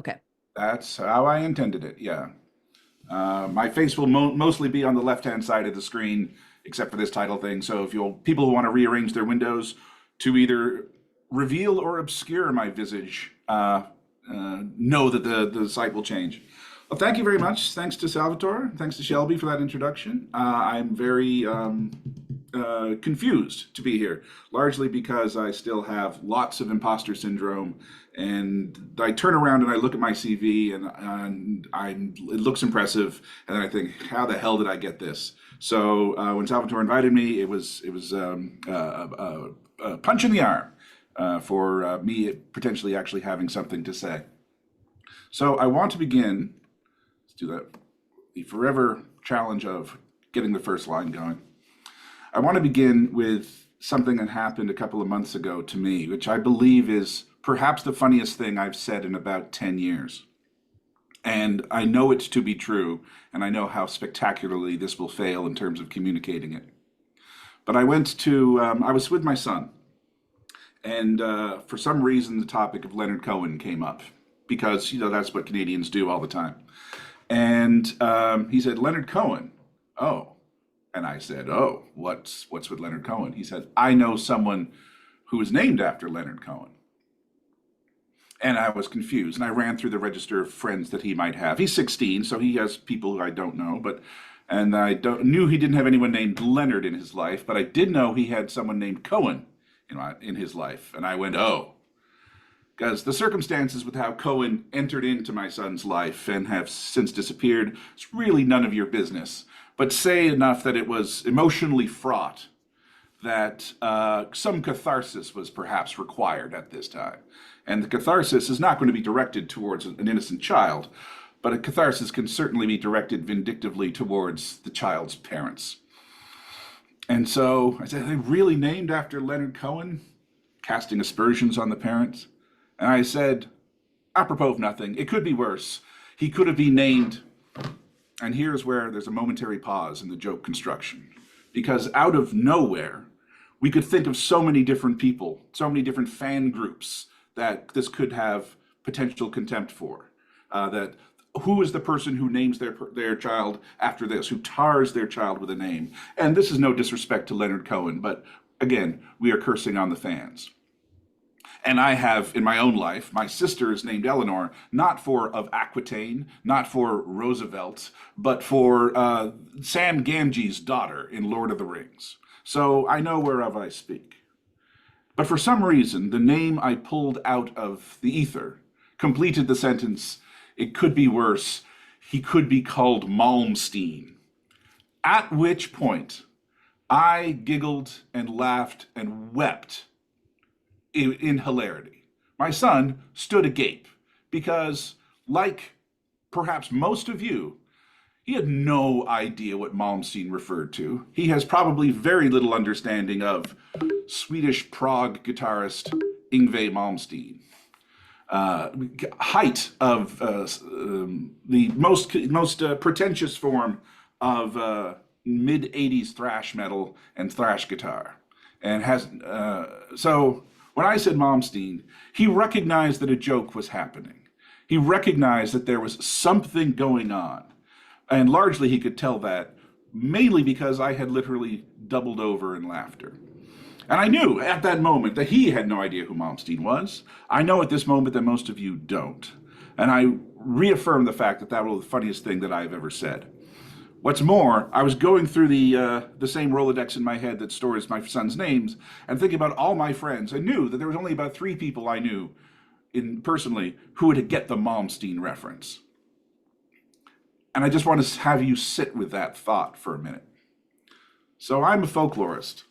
Okay. That's how I intended it, yeah. My face will mostly be on the left-hand side of the screen, except for this title thing. So if you'll people who want to rearrange their windows to either reveal or obscure my visage, know that the site will change. Well, thank you very much. Thanks to Salvatore. Thanks to Shelby for that introduction. I'm very confused to be here, largely because I still have lots of imposter syndrome. And I turn around and I look at my CV and it looks impressive. And then I think, how the hell did I get this? So when Salvatore invited me, it was a punch in the arm for me potentially actually having something to say. So I want to begin, let's do that, the forever challenge of getting the first line going. I want to begin with something that happened a couple of months ago to me, which I believe is perhaps the funniest thing I've said in about 10 years. And I know it to be true, and I know how spectacularly this will fail in terms of communicating it. But I was with my son, and for some reason the topic of Leonard Cohen came up, because, that's what Canadians do all the time. And he said, Leonard Cohen, oh. And I said, oh, what's with Leonard Cohen? He said, I know someone who is named after Leonard Cohen. And I was confused, and I ran through the register of friends that he might have. He's 16, so he has people who I don't know, and knew he didn't have anyone named Leonard in his life, but I did know he had someone named Cohen in his life. And I went, oh. Because the circumstances with how Cohen entered into my son's life and have since disappeared, it's really none of your business. But say enough that it was emotionally fraught, that some catharsis was perhaps required at this time. And the catharsis is not going to be directed towards an innocent child, but a catharsis can certainly be directed vindictively towards the child's parents. And so I said, are they really named after Leonard Cohen? Casting aspersions on the parents. And I said, apropos of nothing, it could be worse. He could have been named, and here's where there's a momentary pause in the joke construction. Because out of nowhere, we could think of so many different people, so many different fan groups that this could have potential contempt for. That who is the person who names their child after this, who tars their child with a name? And this is no disrespect to Leonard Cohen, but again, we are cursing on the fans. And I have, in my own life, my sister is named Eleanor, not for of Aquitaine, not for Roosevelt, but for Sam Gamgee's daughter in Lord of the Rings. So I know whereof I speak. But for some reason, the name I pulled out of the ether completed the sentence, it could be worse, he could be called Malmsteen. At which point, I giggled and laughed and wept in hilarity. My son stood agape because, like perhaps most of you, he had no idea what Malmsteen referred to. He has probably very little understanding of Swedish prog guitarist Yngwie Malmsteen. Height of the most pretentious form of mid-'80s thrash metal and thrash guitar. And so when I said Malmsteen, he recognized that a joke was happening. He recognized that there was something going on. And largely he could tell that mainly because I had literally doubled over in laughter. And I knew at that moment that he had no idea who Malmsteen was. I know at this moment that most of you don't. And I reaffirm the fact that that was the funniest thing that I've ever said. What's more, I was going through the same Rolodex in my head that stores my son's names and thinking about all my friends. I knew that there was only about 3 people I knew personally who would get the Malmsteen reference. And I just want to have you sit with that thought for a minute. So I'm a folklorist,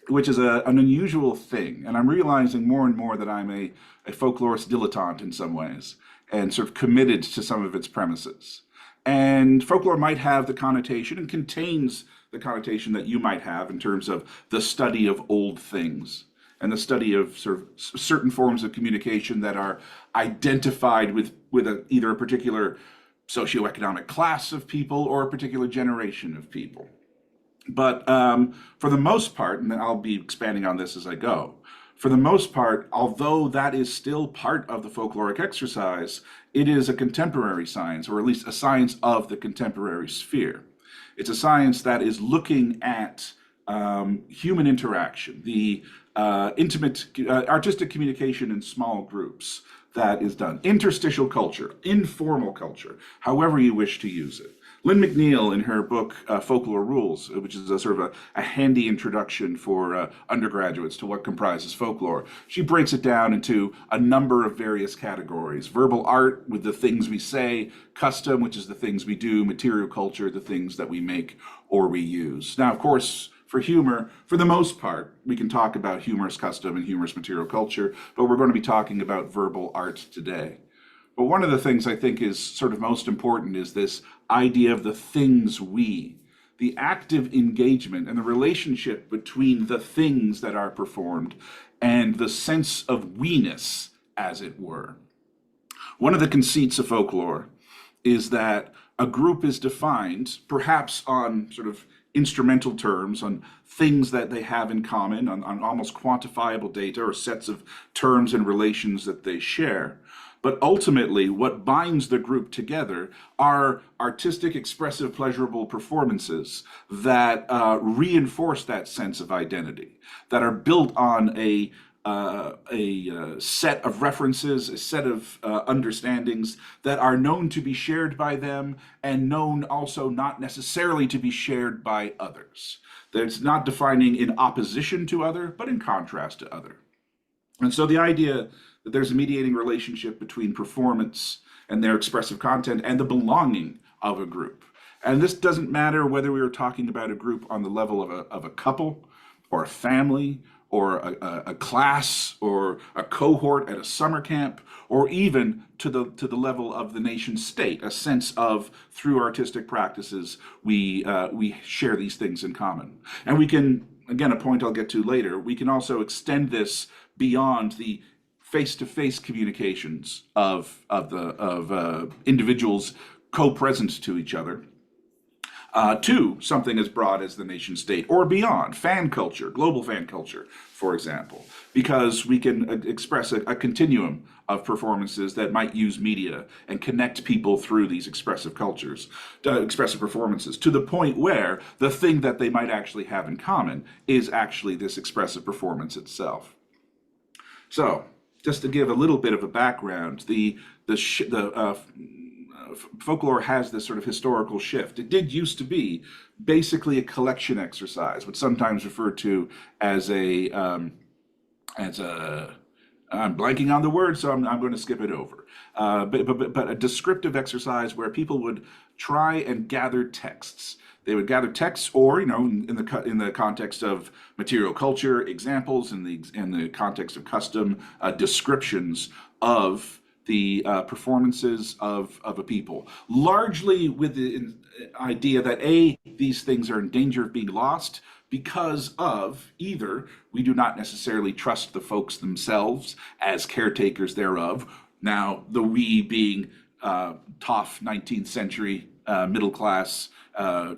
which is an unusual thing. And I'm realizing more and more that I'm a folklorist dilettante in some ways and sort of committed to some of its premises. And folklore might have the connotation and contains the connotation that you might have in terms of the study of old things and the study of sort of certain forms of communication that are identified with either a particular socioeconomic class of people or a particular generation of people. But for the most part, and I'll be expanding on this as I go, For the most part, although that is still part of the folkloric exercise, it is a contemporary science, or at least a science of the contemporary sphere. It's a science that is looking at human interaction, the intimate artistic communication in small groups that is done, interstitial culture, informal culture, however you wish to use it. Lynn McNeil, in her book Folklore Rules, which is a sort of a handy introduction for undergraduates to what comprises folklore, she breaks it down into a number of various categories. Verbal art, with the things we say; custom, which is the things we do; material culture, the things that we make or we use. Now, of course, for humor, for the most part, we can talk about humorous custom and humorous material culture, but we're going to be talking about verbal art today. But one of the things I think is sort of most important is this idea of the things we, the active engagement and the relationship between the things that are performed and the sense of we-ness, as it were. One of the conceits of folklore is that a group is defined perhaps on sort of instrumental terms, on things that they have in common, on almost quantifiable data or sets of terms and relations that they share. But ultimately, what binds the group together are artistic, expressive, pleasurable performances that reinforce that sense of identity, that are built on a set of references, a set of understandings that are known to be shared by them and known also not necessarily to be shared by others. That it's not defining in opposition to other, but in contrast to other. And so the idea that there's a mediating relationship between performance and their expressive content and the belonging of a group. And this doesn't matter whether we were talking about a group on the level of a couple or a family or a class or a cohort at a summer camp, or even to the level of the nation state, a sense of, through artistic practices, we share these things in common. And we can, again, a point I'll get to later, we can also extend this beyond the face-to-face communications of individuals co-present to each other, to something as broad as the nation state or beyond, fan culture, global fan culture, for example, because we can express a continuum of performances that might use media and connect people through these expressive cultures, expressive performances, to the point where the thing that they might actually have in common is actually this expressive performance itself. So, just to give a little bit of a background, the folklore has this sort of historical shift. It did used to be basically a collection exercise, what's sometimes referred to as I'm blanking on the word, so I'm going to skip it over. But a descriptive exercise where people would try and gather texts. They would gather texts, or in the context of material culture, examples, in the context of custom, descriptions of the performances of a people, largely with the idea that these things are in danger of being lost because of either we do not necessarily trust the folks themselves as caretakers thereof. Now, the we being tough 19th century middle class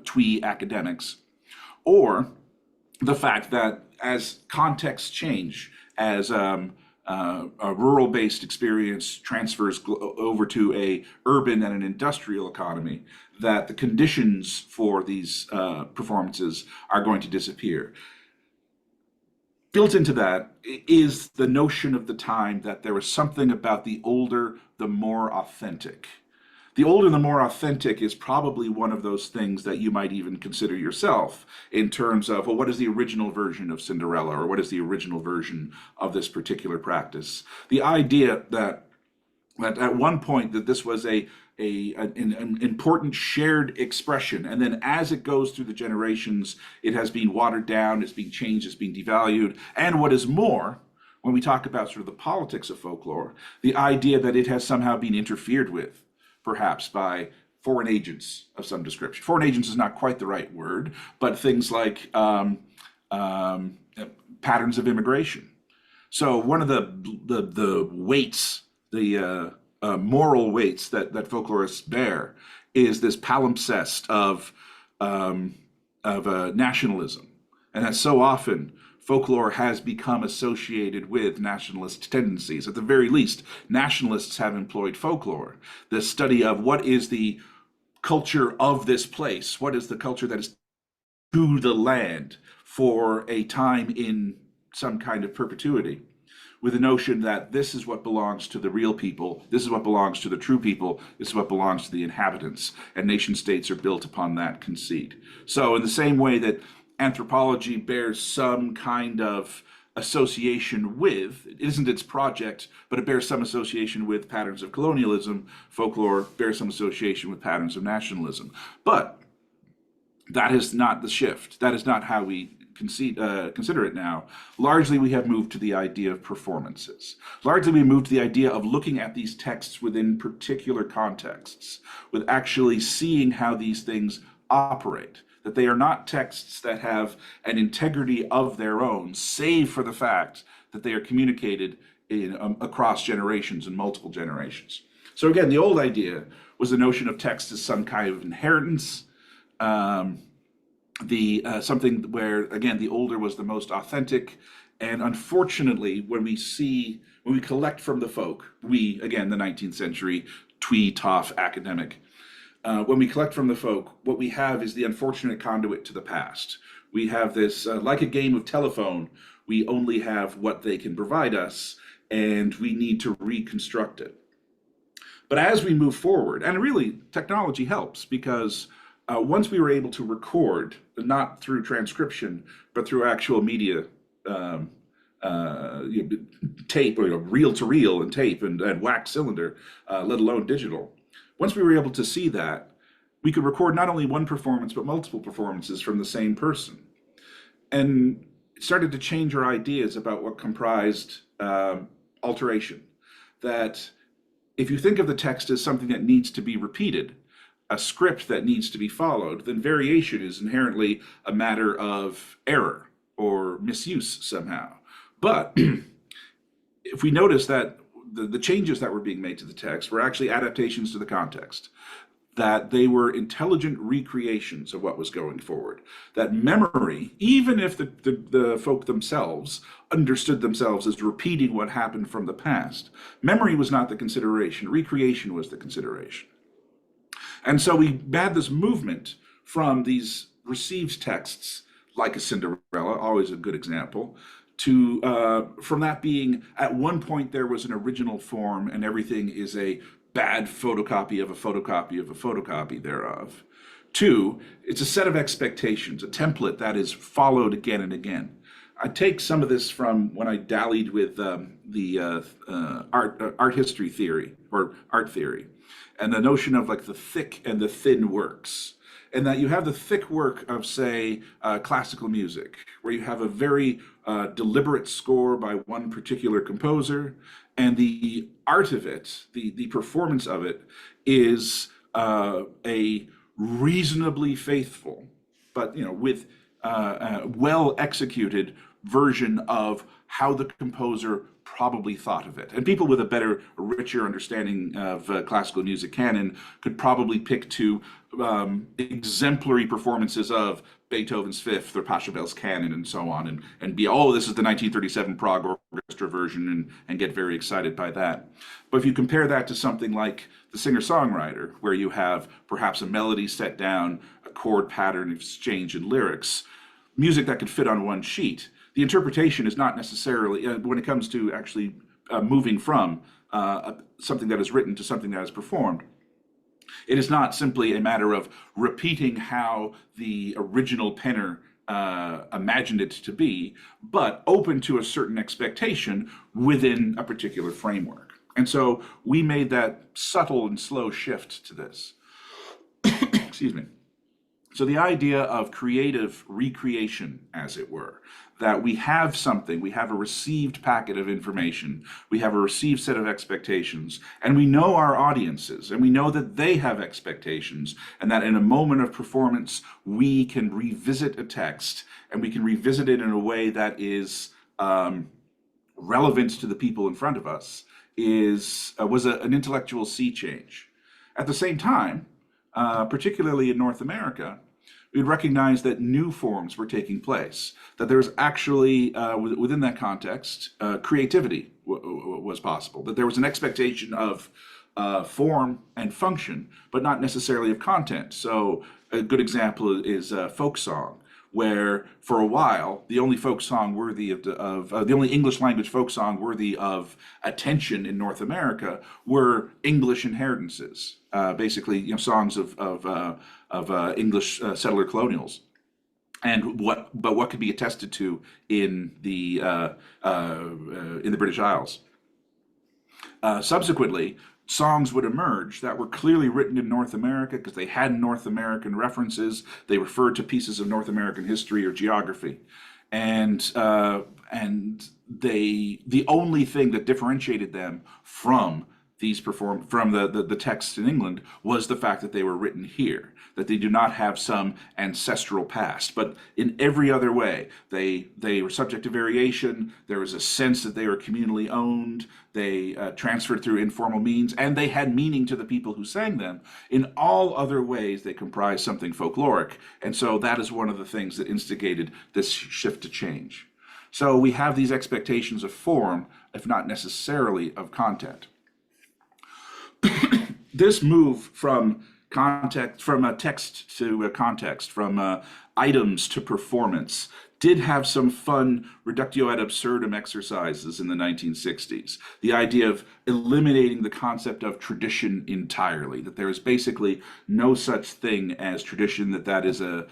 twee academics, or the fact that as contexts change, as a rural-based experience transfers over to a urban and an industrial economy, that the conditions for these performances are going to disappear. Built into that is the notion of the time that there was something about the older, the more authentic. The older, the more authentic is probably one of those things that you might even consider yourself in terms of, well, what is the original version of Cinderella, or what is the original version of this particular practice? The idea that at one point that this was an important shared expression, and then as it goes through the generations, it has been watered down, it's being changed, it's being devalued, and what is more, when we talk about sort of the politics of folklore, the idea that it has somehow been interfered with, perhaps by foreign agents of some description. Foreign agents is not quite the right word, but things like patterns of immigration. So one of the weights, the moral weights that folklorists bear is this palimpsest of nationalism, and that so often folklore has become associated with nationalist tendencies. At the very least, nationalists have employed folklore, the study of what is the culture of this place, what is the culture that is to the land for a time in some kind of perpetuity, with the notion that this is what belongs to the real people, this is what belongs to the true people, this is what belongs to the inhabitants, and nation states are built upon that conceit. So in the same way that anthropology bears some kind of association with, it isn't its project, but it bears some association with patterns of colonialism, folklore bears some association with patterns of nationalism. But that is not the shift. That is not how we consider it now. Largely, we have moved to the idea of performances. Largely, we moved to the idea of looking at these texts within particular contexts, with actually seeing how these things operate, that they are not texts that have an integrity of their own, save for the fact that they are communicated across generations and multiple generations. So again, the old idea was the notion of text as some kind of inheritance, something where, again, the older was the most authentic. And unfortunately, when we collect from the folk, we, again, the 19th century, twee, toff, academic, when we collect from the folk, what we have is the unfortunate conduit to the past. We have this, like a game of telephone, we only have what they can provide us, and we need to reconstruct it. But as we move forward, and really technology helps, because once we were able to record, not through transcription, but through actual media, tape, or reel to reel and tape and wax cylinder, let alone digital. Once we were able to see that, we could record not only one performance, but multiple performances from the same person. And it started to change our ideas about what comprised alteration. That if you think of the text as something that needs to be repeated, a script that needs to be followed, then variation is inherently a matter of error or misuse somehow. But if we notice that the changes that were being made to the text were actually adaptations to the context, that they were intelligent recreations of what was going forward, that memory, even if the folk themselves understood themselves as repeating what happened from the past, memory was not the consideration, recreation was the consideration. And so we had this movement from these received texts, like a Cinderella, always a good example, to from that being, at one point there was an original form and everything is a bad photocopy of a photocopy of a photocopy thereof, to it's a set of expectations, a template that is followed again and again. I take some of this from when I dallied with the art history theory, or art theory, and the notion of like the thick and the thin works. And that you have the thick work of, say, classical music, where you have a very deliberate score by one particular composer, and the art of it, the performance of it, is a reasonably faithful, but with well executed version of how the composer probably thought of it. And people with a better, richer understanding of classical music canon could probably pick to exemplary performances of Beethoven's Fifth or Pachelbel's Canon and so on, and be, oh, this is the 1937 Prague orchestra version, and get very excited by that. But if you compare that to something like the singer-songwriter, where you have perhaps a melody set down, a chord pattern exchange, and lyrics, music that could fit on one sheet, the interpretation is not necessarily, when it comes to actually moving from something that is written to something that is performed, it is not simply a matter of repeating how the original penner imagined it to be, but open to a certain expectation within a particular framework. And so we made that subtle and slow shift to this. Excuse me. So the idea of creative recreation, as it were, that we have something, we have a received packet of information, we have a received set of expectations, and we know our audiences, and we know that they have expectations, and that in a moment of performance, we can revisit a text, and we can revisit it in a way that is relevant to the people in front of us, was an intellectual sea change. At the same time, particularly in North America, we'd recognize that new forms were taking place, that there was actually, within that context, creativity was possible, that there was an expectation of form and function, but not necessarily of content. So a good example is folk song, where for a while the only folk song worthy of the only English language folk song worthy of attention in North America were English inheritances, basically songs of English settler colonials. And what could be attested to in the British Isles. Subsequently, songs would emerge that were clearly written in North America because they had North American references. They referred to pieces of North American history or geography, and the only thing that differentiated them from the texts in England was the fact that they were written here, that they do not have some ancestral past. But in every other way, they were subject to variation. There was a sense that they were communally owned. They transferred through informal means, and they had meaning to the people who sang them. In all other ways, they comprised something folkloric. And so that is one of the things that instigated this shift to change. So we have these expectations of form, if not necessarily of content. This move from a text to a context, from items to performance, did have some fun reductio ad absurdum exercises in the 1960s. The idea of eliminating the concept of tradition entirely, that there is basically no such thing as tradition, that is a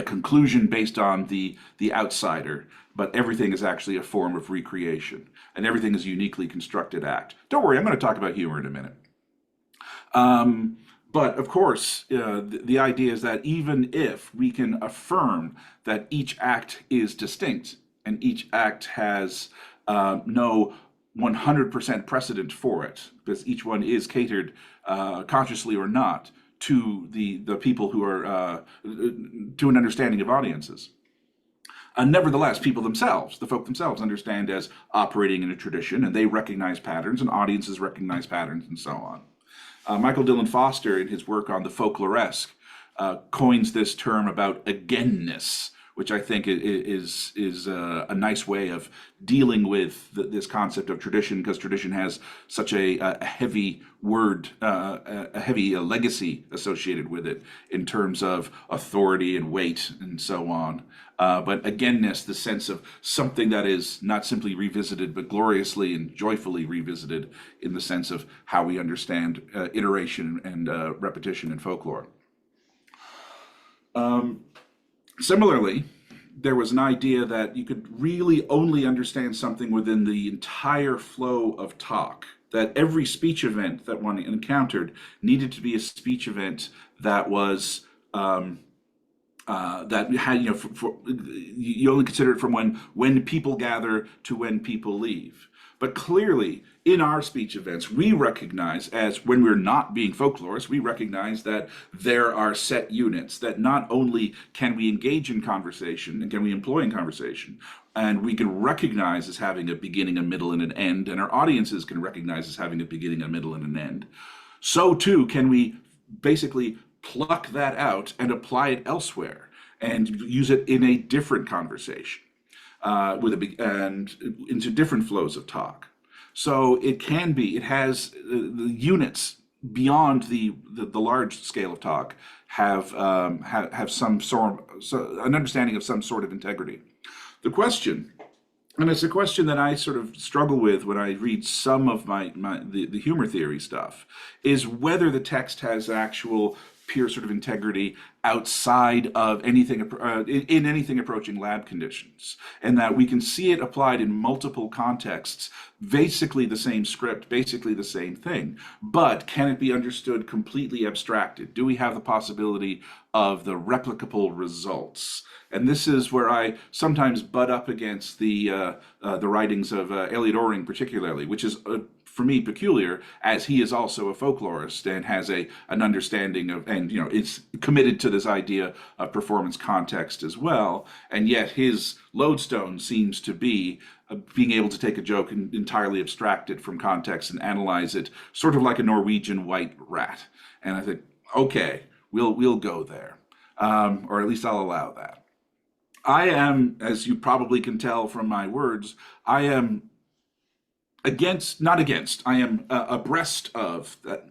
conclusion based on the outsider, but everything is actually a form of recreation, and everything is a uniquely constructed act. Don't worry, I'm going to talk about humor in a minute. But of course, the idea is that even if we can affirm that each act is distinct and each act has no 100% precedent for it, because each one is catered, consciously or not, to the people who are to an understanding of audiences. Nevertheless, people themselves, the folk themselves, understand as operating in a tradition, and they recognize patterns, and audiences recognize patterns, and so on. Michael Dillon Foster, in his work on the folkloresque, coins this term about againness, which I think is a nice way of dealing with this concept of tradition, because tradition has such a heavy word, a heavy legacy associated with it in terms of authority and weight and so on. But againness, the sense of something that is not simply revisited, but gloriously and joyfully revisited in the sense of how we understand iteration and repetition in folklore. Similarly, there was an idea that you could really only understand something within the entire flow of talk, that every speech event that one encountered needed to be a speech event that was that had, you only consider it from when people gather to when people leave. But clearly, in our speech events, we recognize, as when we're not being folklorists, we recognize that there are set units, that not only can we engage in conversation and can we employ in conversation, and we can recognize as having a beginning, a middle, and an end, and our audiences can recognize as having a beginning, a middle, and an end, so too can we basically pluck that out and apply it elsewhere and use it in a different conversation. And into different flows of talk. So it has the units beyond the large scale of talk have some an understanding of some sort of integrity. The question, and it's a question that I sort of struggle with when I read some of the humor theory stuff, is whether the text has actual pure sort of integrity outside of anything, in anything approaching lab conditions, and that we can see it applied in multiple contexts, basically the same script, basically the same thing, but can it be understood completely abstracted? Do we have the possibility of the replicable results? And this is where I sometimes butt up against the writings of Eliot Oring particularly, which is for me peculiar, as he is also a folklorist and has an understanding of, and is committed to this idea of performance context as well. And yet his lodestone seems to be being able to take a joke and entirely abstract it from context and analyze it, sort of like a Norwegian white rat. And I think, okay, We'll go there, or at least I'll allow that. I am, as you probably can tell from my words, I am against, not against, I am abreast of that.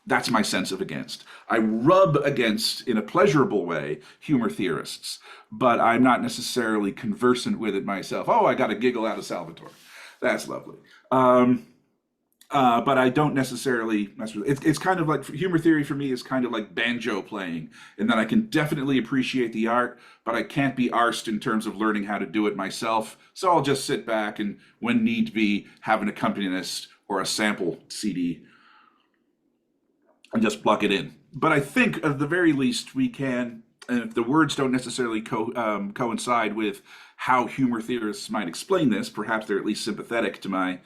That's my sense of against. I rub against, in a pleasurable way, humor theorists, but I'm not necessarily conversant with it myself. Oh, I got a giggle out of Salvatore. That's lovely. But I don't necessarily. It's kind of like humor theory for me is kind of like banjo playing, in that I can definitely appreciate the art, but I can't be arsed in terms of learning how to do it myself. So I'll just sit back and, when need be, have an accompanist or a sample CD and just plug it in. But I think at the very least we can, and if the words don't necessarily coincide with how humor theorists might explain this, perhaps they're at least sympathetic to my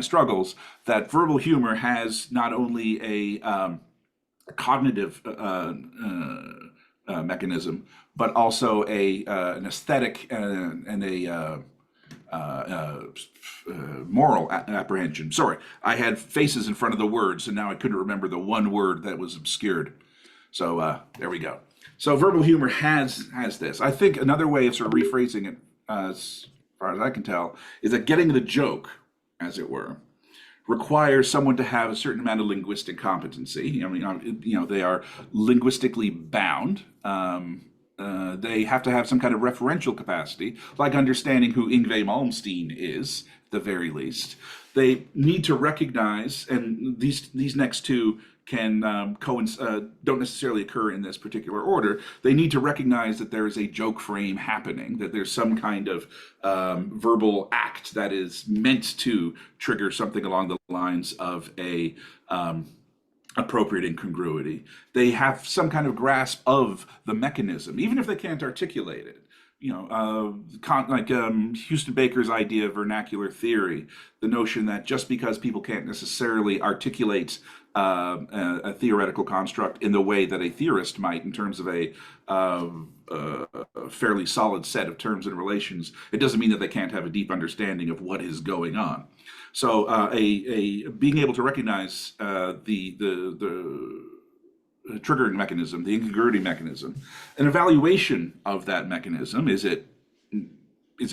struggles, that verbal humor has not only a cognitive mechanism, but also an aesthetic and a moral apprehension. Sorry, I had faces in front of the words, and now I couldn't remember the one word that was obscured. So there we go. So verbal humor has this. I think another way of sort of rephrasing it, as far as I can tell, is that getting the joke, as it were, requires someone to have a certain amount of linguistic competency. I mean, they are linguistically bound. They have to have some kind of referential capacity, like understanding who Yngwie Malmsteen is, at the very least. They need to recognize, and these next two can don't necessarily occur in this particular order. They need to recognize that there is a joke frame happening, that there's some kind of verbal act that is meant to trigger something along the lines of a appropriate incongruity. They have some kind of grasp of the mechanism, even if they can't articulate it. Houston Baker's idea of vernacular theory, the notion that just because people can't necessarily articulate a theoretical construct in the way that a theorist might, in terms of a fairly solid set of terms and relations, it doesn't mean that they can't have a deep understanding of what is going on. So, being able to recognize the triggering mechanism, the incongruity mechanism, an evaluation of that mechanism. Is it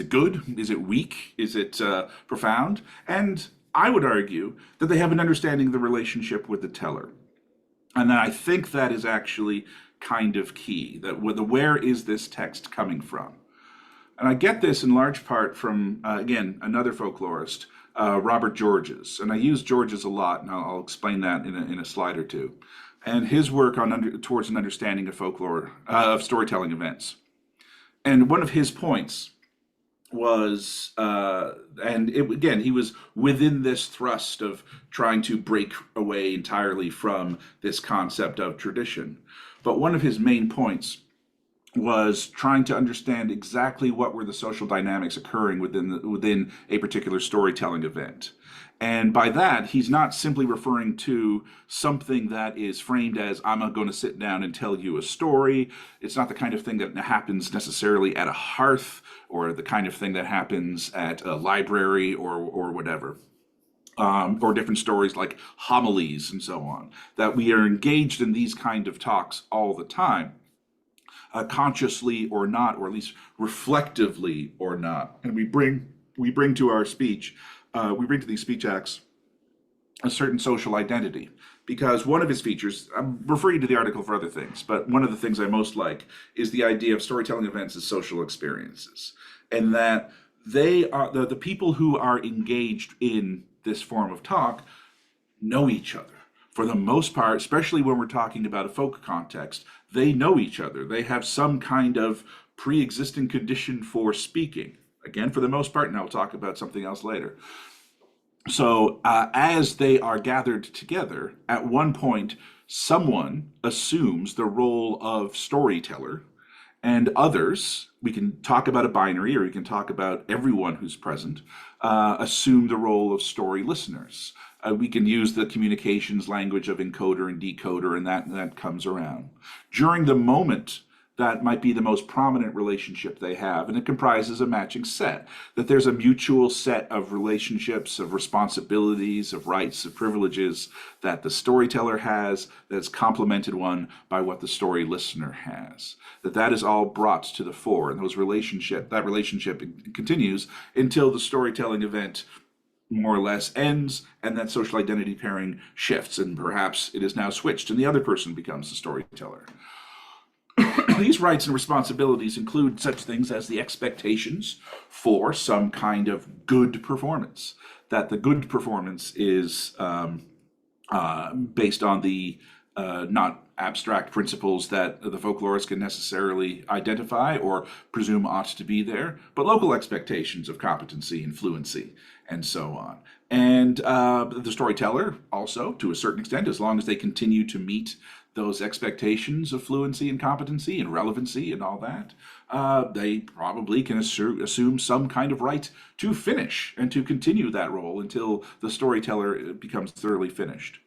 good? Is it weak? Is it profound? And I would argue that they have an understanding of the relationship with the teller. And I think that is actually kind of key, that where is this text coming from? And I get this in large part from, again, another folklorist, Robert Georges. And I use Georges a lot, and I'll explain that in a slide or two. And his work towards an understanding of folklore, of storytelling events. And one of his points was, again, he was within this thrust of trying to break away entirely from this concept of tradition. But one of his main points was trying to understand exactly what were the social dynamics occurring within a particular storytelling event. And by that, he's not simply referring to something that is framed as, I'm going to sit down and tell you a story. It's not the kind of thing that happens necessarily at a hearth, or the kind of thing that happens at a library or whatever. Or different stories like homilies and so on. That we are engaged in these kind of talks all the time, consciously or not, or at least reflectively or not. And we bring to our speech, we bring to these speech acts a certain social identity, because one of his features, I'm referring to the article for other things, but one of the things I most like is the idea of storytelling events as social experiences, and that they are the people who are engaged in this form of talk know each other. For the most part, especially when we're talking about a folk context, they know each other. They have some kind of pre-existing condition for speaking. Again, for the most part, and I'll talk about something else later. So as they are gathered together, at one point, someone assumes the role of storyteller, and others, we can talk about a binary, or we can talk about everyone who's present, assume the role of story listeners. We can use the communications language of encoder and decoder, and that comes around. During the moment that might be the most prominent relationship they have, and it comprises a matching set. That there's a mutual set of relationships, of responsibilities, of rights, of privileges that the storyteller has that's complemented one by what the story listener has. That is all brought to the fore, and that relationship continues until the storytelling event more or less ends, and that social identity pairing shifts, and perhaps it is now switched, and the other person becomes the storyteller. These rights and responsibilities include such things as the expectations for some kind of good performance. That the good performance is based on the not abstract principles that the folklorist can necessarily identify or presume ought to be there, but local expectations of competency and fluency, and so on. And the storyteller also, to a certain extent, as long as they continue to meet those expectations of fluency and competency and relevancy and all that, they probably can assume some kind of right to finish and to continue that role until the storyteller becomes thoroughly finished.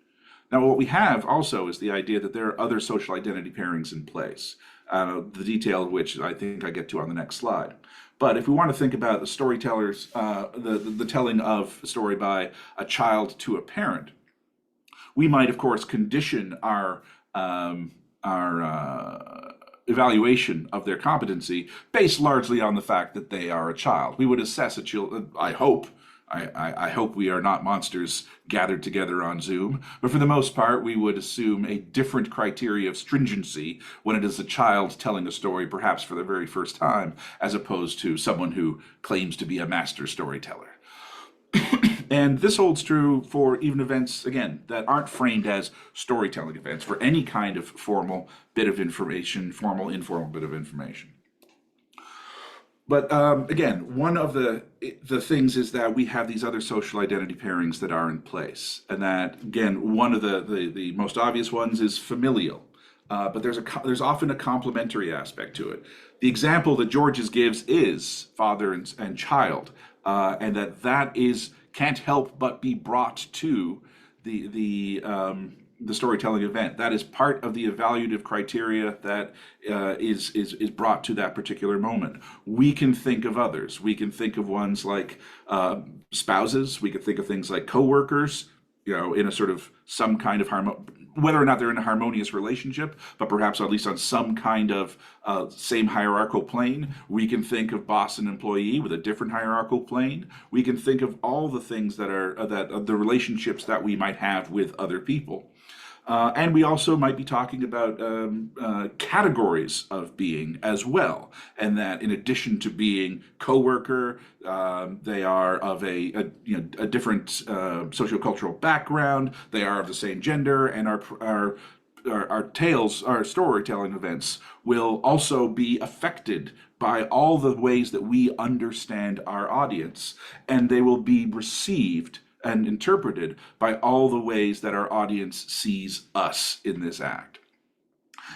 Now, what we have also is the idea that there are other social identity pairings in place, the detail of which I think I get to on the next slide. But if we want to think about the storytellers, the telling of a story by a child to a parent, we might, of course, condition our evaluation of their competency based largely on the fact that they are a child. We would assess a child, I hope we are not monsters gathered together on Zoom, but for the most part, we would assume a different criteria of stringency when it is a child telling a story, perhaps for the very first time, as opposed to someone who claims to be a master storyteller. And this holds true for even events, again, that aren't framed as storytelling events, for any kind of formal bit of information, formal, informal bit of information. But again, one of the things is that we have these other social identity pairings that are in place. And that, again, one of the most obvious ones is familial. But there's often a complementary aspect to it. The example that Georges gives is father and child, and that can't help but be brought to the storytelling event. That is part of the evaluative criteria that is brought to that particular moment. We can think of others. We can think of ones like spouses. We can think of things like coworkers, in a sort of some kind of whether or not they're in a harmonious relationship, but perhaps at least on some kind of same hierarchical plane. We can think of boss and employee with a different hierarchical plane. We can think of all the things that are the relationships that we might have with other people. And we also might be talking about categories of being as well, and that in addition to being coworker, they are of a different sociocultural background. They are of the same gender, and our storytelling events will also be affected by all the ways that we understand our audience, and they will be received and interpreted by all the ways that our audience sees us in this act.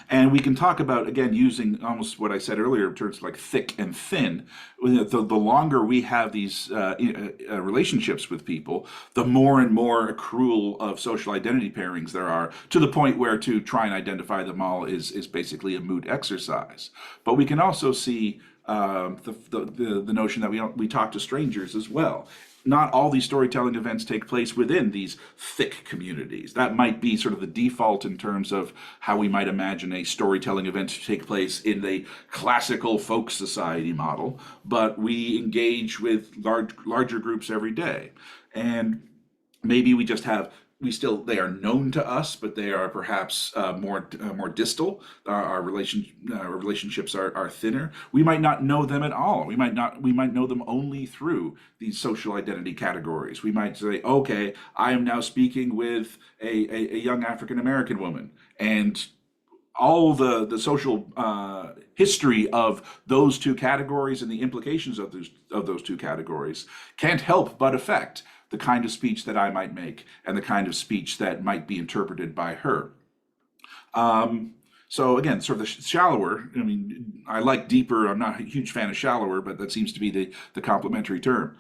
And we can talk about, again, using almost what I said earlier in terms of like thick and thin. The longer we have these relationships with people, the more and more accrual of social identity pairings there are, to the point where to try and identify them all is basically a moot exercise. But we can also see the notion that we talk to strangers as well. Not all these storytelling events take place within these thick communities. That might be sort of the default in terms of how we might imagine a storytelling event to take place in the classical folk society model, but we engage with larger groups every day. And maybe we just have they are known to us, but they are perhaps more distal. Our relationships are thinner. We might not know them at all. We might know them only through these social identity categories. We might say, okay, I am now speaking with a young African American woman, and all the social history of those two categories and the implications of those two categories can't help but affect the kind of speech that I might make and the kind of speech that might be interpreted by her. So again, sort of the shallower, I like deeper. I'm not a huge fan of shallower, but that seems to be the complementary term.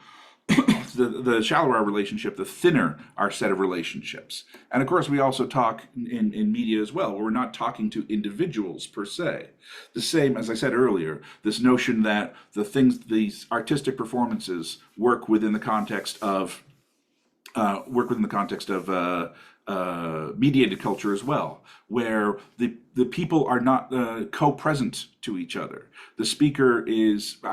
the shallower our relationship, the thinner our set of relationships. And of course, we also talk in media as well, where we're not talking to individuals per se. The same, as I said earlier, this notion that these artistic performances work within the context of mediated culture as well, where the people are not co-present to each other. The speaker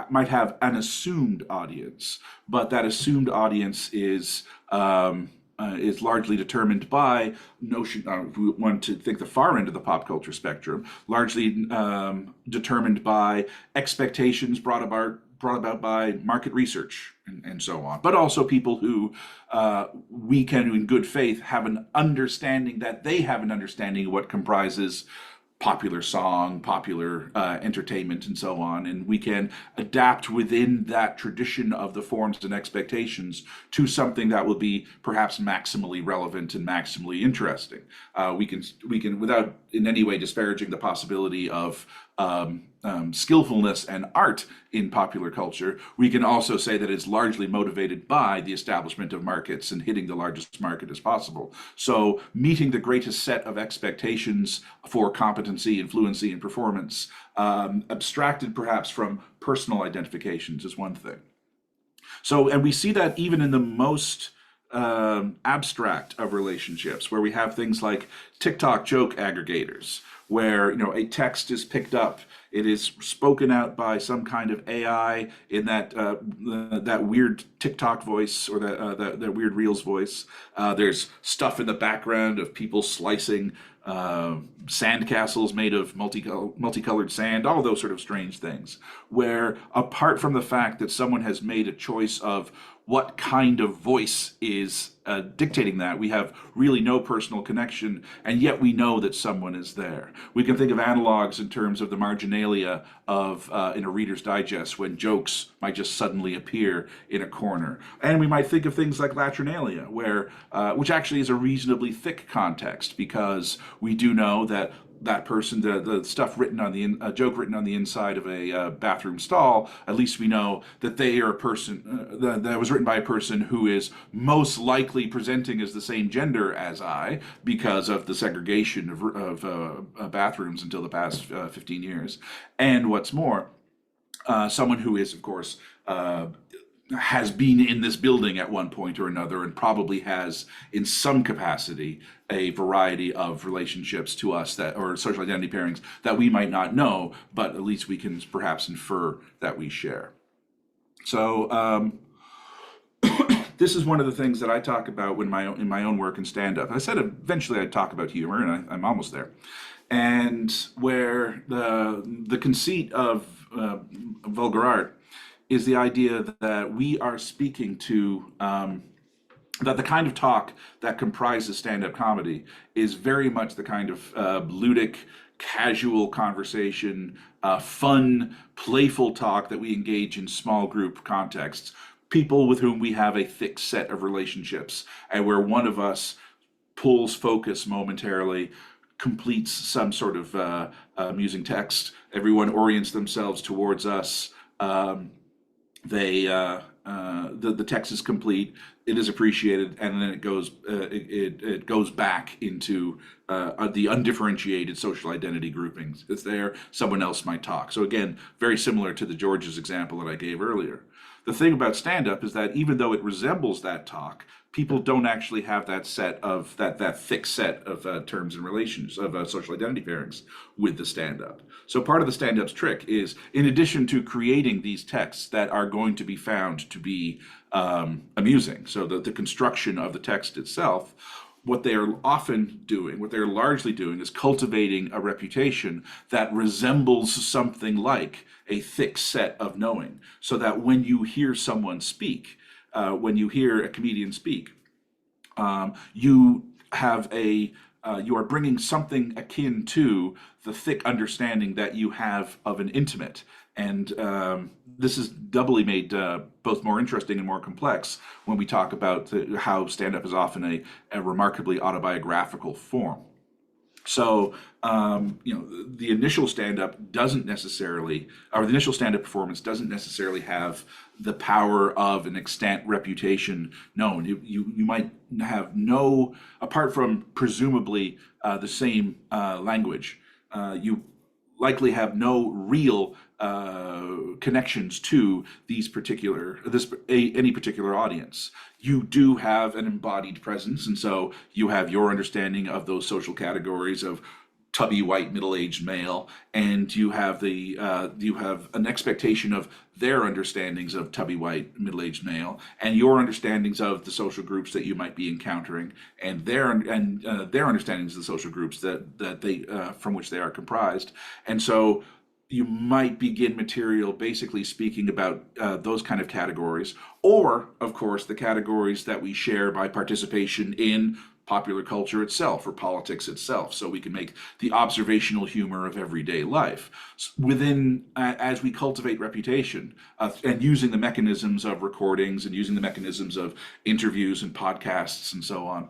might have an assumed audience, but that assumed audience is largely determined by notion. If we want to think the far end of the pop culture spectrum, largely determined by expectations brought about by market research and so on, but also people who we can, in good faith, have an understanding of what comprises popular song, popular entertainment, and so on, and we can adapt within that tradition of the forms and expectations to something that will be perhaps maximally relevant and maximally interesting. We can, without in any way disparaging the possibility of skillfulness and art in popular culture, we can also say that it's largely motivated by the establishment of markets and hitting the largest market as possible. So meeting the greatest set of expectations for competency and fluency and performance, abstracted perhaps from personal identifications, is one thing. So, and we see that even in the most abstract of relationships, where we have things like TikTok joke aggregators, where a text is picked up, it is spoken out by some kind of AI in that weird TikTok voice, or that weird Reels voice. There's stuff in the background of people slicing sandcastles made of multicolored sand, all those sort of strange things, where apart from the fact that someone has made a choice of what kind of voice is dictating that, we have really no personal connection, and yet we know that someone is there. We can think of analogs in terms of the marginalia of in a Reader's Digest, when jokes might just suddenly appear in a corner. And we might think of things like latrinalia, which actually is a reasonably thick context, because we do know that person, the stuff written on a joke written on the inside of a bathroom stall, at least we know that they are a person that was written by a person who is most likely presenting as the same gender as I, because of the segregation of bathrooms until the past 15 years. And what's more, someone who is, of course, has been in this building at one point or another, and probably has, in some capacity, a variety of relationships to us or social identity pairings that we might not know, but at least we can perhaps infer that we share. So this is one of the things that I talk about in my own work in stand-up. I said eventually I'd talk about humor, and I'm almost there. And where the conceit of vulgar art is the idea that we are speaking to, that the kind of talk that comprises stand-up comedy is very much the kind of ludic, casual conversation, fun, playful talk that we engage in small group contexts, people with whom we have a thick set of relationships, and where one of us pulls focus momentarily, completes some sort of amusing text, everyone orients themselves towards us, the text is complete, it is appreciated, and then it goes back into the undifferentiated social identity groupings. It's there, someone else might talk. So again, very similar to the George's example that I gave earlier. The thing about stand-up is that even though it resembles that talk, people don't actually have that thick set of terms and relations of social identity pairings with the stand-up. So part of the stand-up's trick is, in addition to creating these texts that are going to be found to be amusing, so the construction of the text itself, what they are largely doing is cultivating a reputation that resembles something like a thick set of knowing, so that when you hear someone speak, when you hear a comedian speak, you are bringing something akin to the thick understanding that you have of an intimate. And this is doubly made both more interesting and more complex when we talk about how stand-up is often a remarkably autobiographical form. So, the initial stand-up doesn't necessarily, or the initial stand-up performance doesn't necessarily have the power of an extant reputation known. You might have no, apart from presumably the same language, you likely have no real connections to any particular audience. You do have an embodied presence, and so you have your understanding of those social categories of tubby white middle-aged male, and you have an expectation of their understandings of tubby white middle-aged male, and your understandings of the social groups that you might be encountering, and their understandings of the social groups that they from which they are comprised, and so you might begin material basically speaking about those kind of categories, or of course the categories that we share by participation in popular culture itself or politics itself, so we can make the observational humor of everyday life within as we cultivate reputation, and using the mechanisms of recordings and using the mechanisms of interviews and podcasts and so on.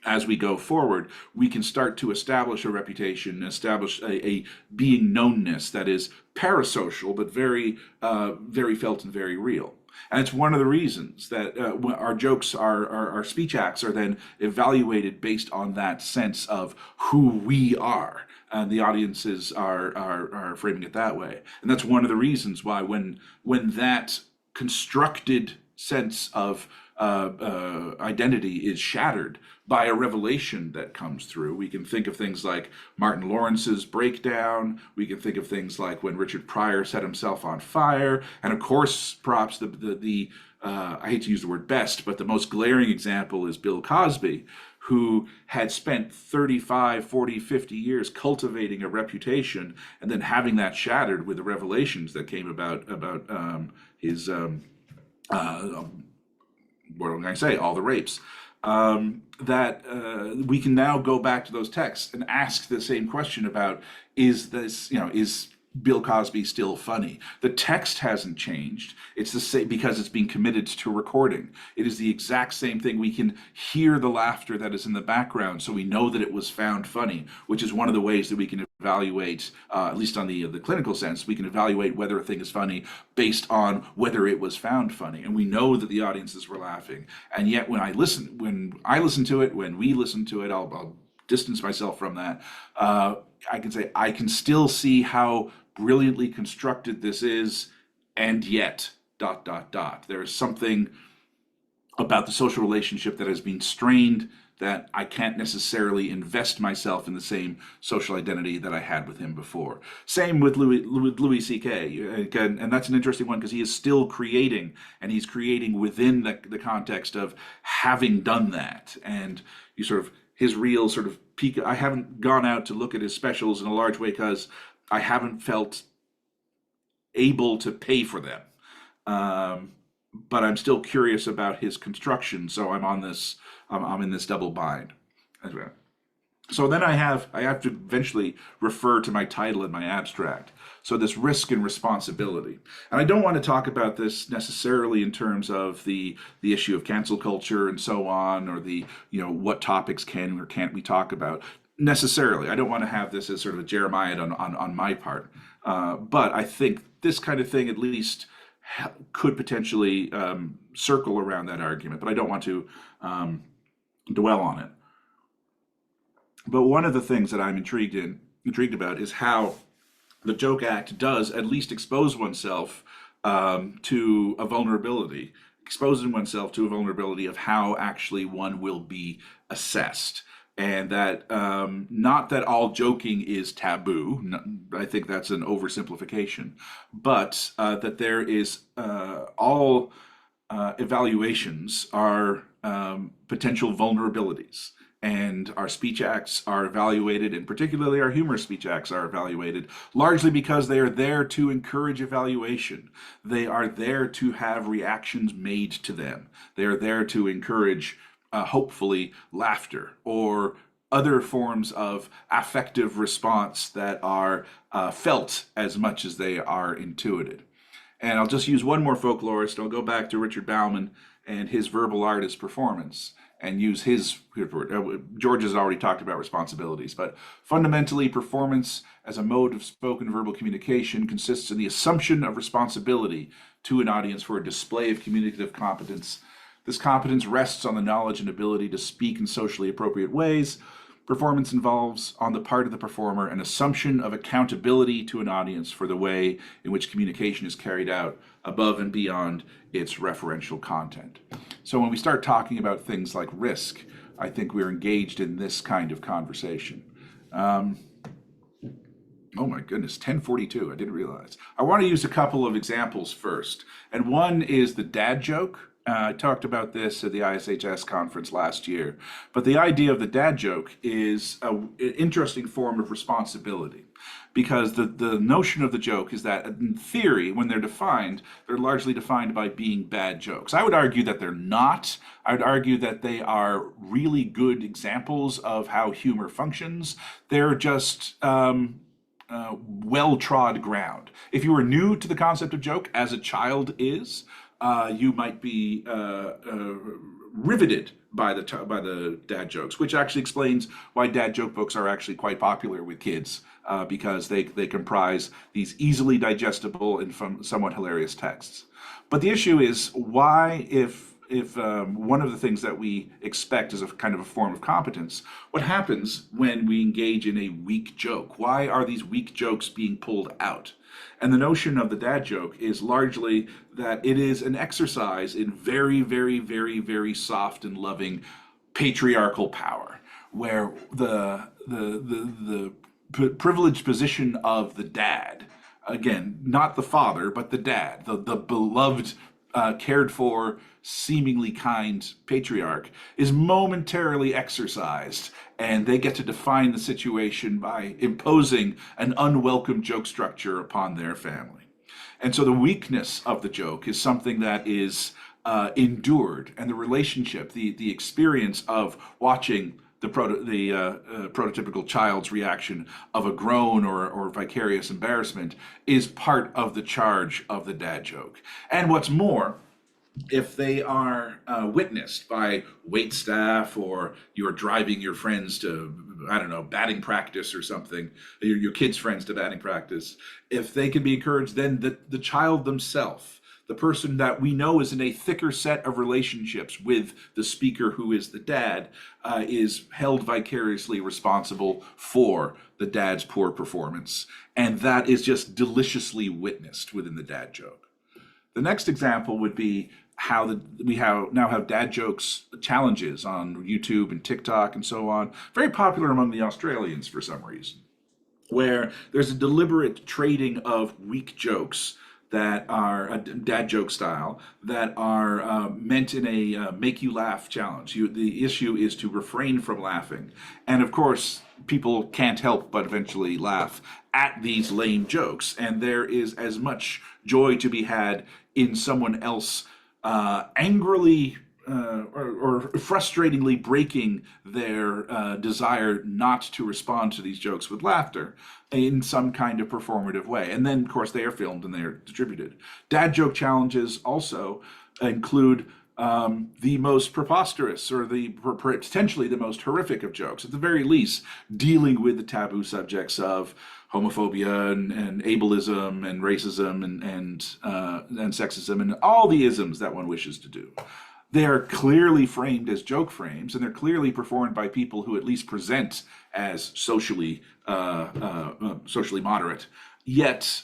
As we go forward, we can start to establish a reputation, establish a being knownness that is parasocial, but very, very felt and very real. And it's one of the reasons that our jokes, our speech acts are then evaluated based on that sense of who we are. And the audiences are framing it that way. And that's one of the reasons why when that constructed sense of identity is shattered by a revelation that comes through. We can think of things like Martin Lawrence's breakdown. We can think of things like when Richard Pryor set himself on fire. And of course, perhaps the I hate to use the word best, but the most glaring example is Bill Cosby, who had spent 35, 40, 50 years cultivating a reputation and then having that shattered with the revelations that came about his what am I going to say? All the rapes. We can now go back to those texts and ask the same question about, is Bill Cosby still funny? The text hasn't changed. It's the same because it's being committed to recording. It is the exact same thing. We can hear the laughter that is in the background, so we know that it was found funny, which is one of the ways that we can evaluate, at least on the clinical sense, we can evaluate whether a thing is funny based on whether it was found funny. And we know that the audiences were laughing. And yet when we listen to it, I'll distance myself from that. I can say I can still see how brilliantly constructed this is, and yet ... There is something about the social relationship that has been strained that I can't necessarily invest myself in the same social identity that I had with him before. Same with Louis C.K. Again, and that's an interesting one because he is still creating, and he's creating within the context of having done that. And you sort of, his real sort of peak, I haven't gone out to look at his specials in a large way because I haven't felt able to pay for them. But I'm still curious about his construction, so I'm in this double bind. So then I have to eventually refer to my title and my abstract. So this risk and responsibility. And I don't want to talk about this necessarily in terms of the issue of cancel culture and so on, or what topics can or can't we talk about necessarily. I don't want to have this as sort of a Jeremiah on my part. But I think this kind of thing at least could potentially circle around that argument, but I don't want to dwell on it. But one of the things that I'm intrigued about is how the joke act does at least expose oneself to a vulnerability, of how actually one will be assessed. And that not that all joking is taboo, I think that's an oversimplification, but that there is all evaluations are potential vulnerabilities. And our speech acts are evaluated, and particularly our humor speech acts are evaluated, largely because they are there to encourage evaluation. They are there to have reactions made to them. They are there to encourage, hopefully, laughter or other forms of affective response that are felt as much as they are intuited. And I'll just use one more folklorist. I'll go back to Richard Bauman and his verbal artist performance. and use his report. George has already talked about responsibilities, but fundamentally, performance as a mode of spoken verbal communication consists in the assumption of responsibility to an audience for a display of communicative competence. This competence rests on the knowledge and ability to speak in socially appropriate ways. Performance involves, on the part of the performer, an assumption of accountability to an audience for the way in which communication is carried out above and beyond its referential content. So when we start talking about things like risk, I think we're engaged in this kind of conversation. Oh my goodness, 10:42, I didn't realize. I want to use a couple of examples first. And one is the dad joke. I talked about this at the ISHS conference last year. But the idea of the dad joke is an interesting form of responsibility, because the notion of the joke is that in theory, when they're defined, they're largely defined by being bad jokes. I would argue that they're not. I would argue that they are really good examples of how humor functions. They're just well-trod ground. If you were new to the concept of joke, as a child is, you might be riveted by the dad jokes, which actually explains why dad joke books are actually quite popular with kids, because they comprise these easily digestible and somewhat hilarious texts. But the issue is, why, if one of the things that we expect is a kind of a form of competence, what happens when we engage in a weak joke? Why are these weak jokes being pulled out? And the notion of the dad joke is largely that it is an exercise in very, very, very, very soft and loving patriarchal power, where the privileged position of the dad, again, not the father, but the dad, the beloved, cared for, seemingly kind patriarch, is momentarily exercised, and they get to define the situation by imposing an unwelcome joke structure upon their family. And so the weakness of the joke is something that is endured, and the relationship, the experience of watching the prototypical child's reaction of a groan or vicarious embarrassment is part of the charge of the dad joke. And what's more, if they are witnessed by wait staff, or you're driving your friends to, I don't know, batting practice or something, your kids' friends to batting practice, if they can be encouraged, then the child themselves, the person that we know is in a thicker set of relationships with the speaker who is the dad, is held vicariously responsible for the dad's poor performance. And that is just deliciously witnessed within the dad joke. The next example would be how we now have dad jokes challenges on YouTube and TikTok and so on, very popular among the Australians for some reason, where there's a deliberate trading of weak jokes that are a dad joke style, that are meant in a make you laugh challenge. The issue is to refrain from laughing. And of course, people can't help but eventually laugh at these lame jokes. And there is as much joy to be had in someone else angrily or frustratingly breaking their desire not to respond to these jokes with laughter in some kind of performative way. And then, of course, they are filmed and they are distributed. Dad joke challenges also include the most preposterous, or potentially the most horrific of jokes, at the very least, dealing with the taboo subjects of homophobia and ableism and racism and sexism and all the isms that one wishes to do. They are clearly framed as joke frames, and they're clearly performed by people who at least present as socially moderate. Yet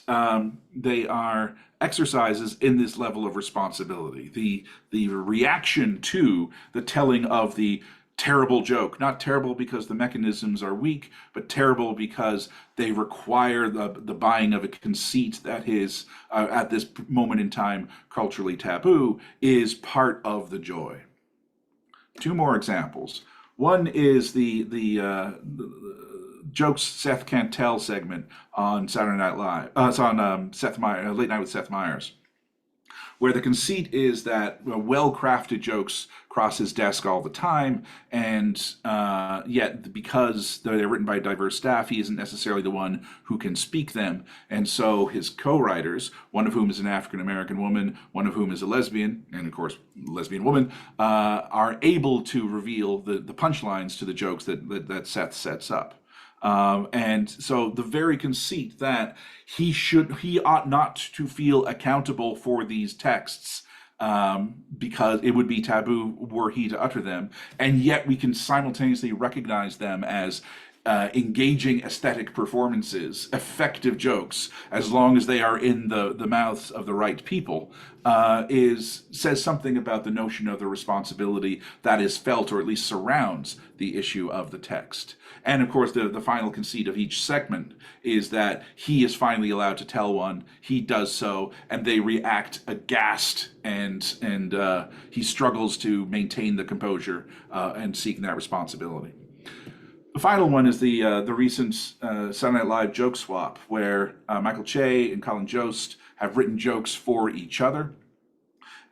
they are exercises in this level of responsibility. The reaction to the telling of the terrible joke, not terrible because the mechanisms are weak, but terrible because they require the buying of a conceit that is, at this moment in time, culturally taboo, is part of the joy. Two more examples. One is the jokes Seth Can't Tell segment on Saturday Night Live. It's on Late Night with Seth Meyers, where the conceit is that well-crafted jokes cross his desk all the time, and yet because they're written by a diverse staff, he isn't necessarily the one who can speak them. And so his co-writers, one of whom is an African-American woman, one of whom is a lesbian, and of course, lesbian woman, are able to reveal the punchlines to the jokes that Seth sets up. And so the very conceit that he ought not to feel accountable for these texts, because it would be taboo were he to utter them, and yet we can simultaneously recognize them as engaging aesthetic performances, effective jokes, as long as they are in the mouths of the right people, says something about the notion of the responsibility that is felt, or at least surrounds, the issue of the text. And of course, the final conceit of each segment is that he is finally allowed to tell one. He does so, and they react aghast, and he struggles to maintain the composure and seeking that responsibility. The final one is the recent Saturday Night Live joke swap, where Michael Che and Colin Jost have written jokes for each other.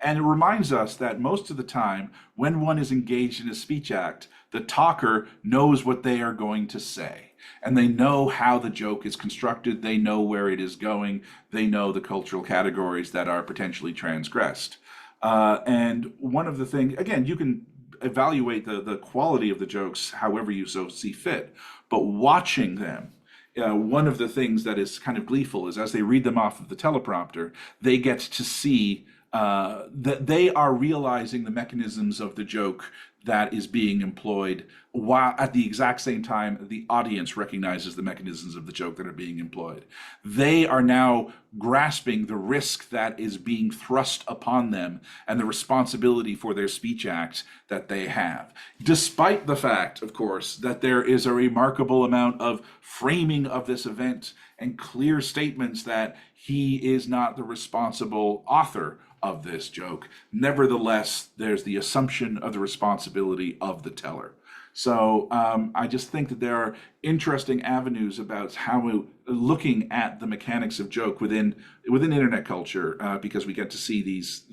And it reminds us that most of the time, when one is engaged in a speech act, the talker knows what they are going to say. And they know how the joke is constructed. They know where it is going. They know the cultural categories that are potentially transgressed. And one of the things, again, you can evaluate the quality of the jokes however you so see fit, but watching them, one of the things that is kind of gleeful is as they read them off of the teleprompter, they get to see that they are realizing the mechanisms of the joke that is being employed, while at the exact same time the audience recognizes the mechanisms of the joke that are being employed. They are now grasping the risk that is being thrust upon them and the responsibility for their speech act that they have, despite the fact, of course, that there is a remarkable amount of framing of this event and clear statements that he is not the responsible author of this joke. Nevertheless, there's the assumption of the responsibility of the teller. So I just think that there are interesting avenues about how we're looking at the mechanics of joke within internet culture, because we get to see these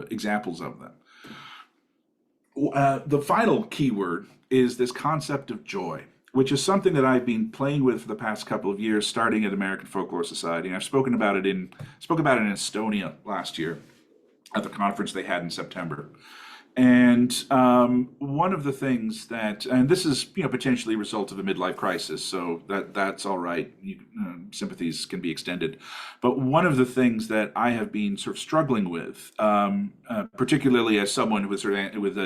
examples of them. The final keyword is this concept of joy, which is something that I've been playing with for the past couple of years, starting at American Folklore Society. And I've spoken about it in Estonia last year at the conference they had in September. And one of the things that, and this is potentially a result of a midlife crisis, so that's all right. Sympathies can be extended. But one of the things that I have been sort of struggling with, particularly as someone with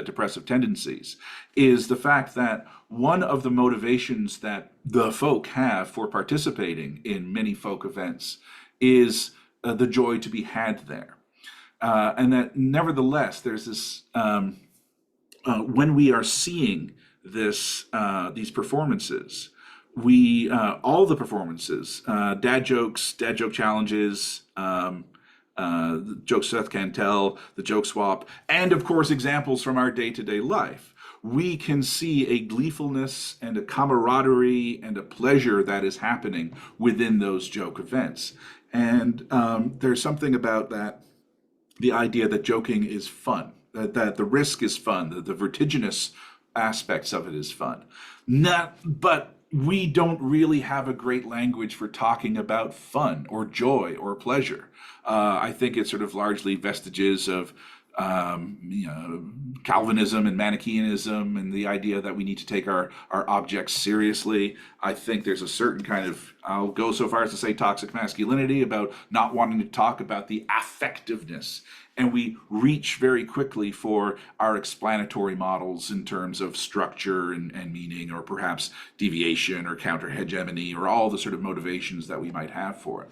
depressive tendencies, is the fact that one of the motivations that the folk have for participating in many folk events is the joy to be had there. And that nevertheless, there's this, when we are seeing these performances, all the performances, dad joke challenges, the jokes Seth can tell, the joke swap, and of course examples from our day-to-day life, we can see a gleefulness and a camaraderie and a pleasure that is happening within those joke events. And there's something about that, the idea that joking is fun, that the risk is fun, the vertiginous aspects of it is fun. But we don't really have a great language for talking about fun or joy or pleasure. I think it's sort of largely vestiges of Calvinism and Manichaeanism and the idea that we need to take our objects seriously. I think there's a certain kind of, I'll go so far as to say toxic masculinity about not wanting to talk about the affectiveness. And we reach very quickly for our explanatory models in terms of structure and meaning, or perhaps deviation or counter-hegemony, or all the sort of motivations that we might have for it.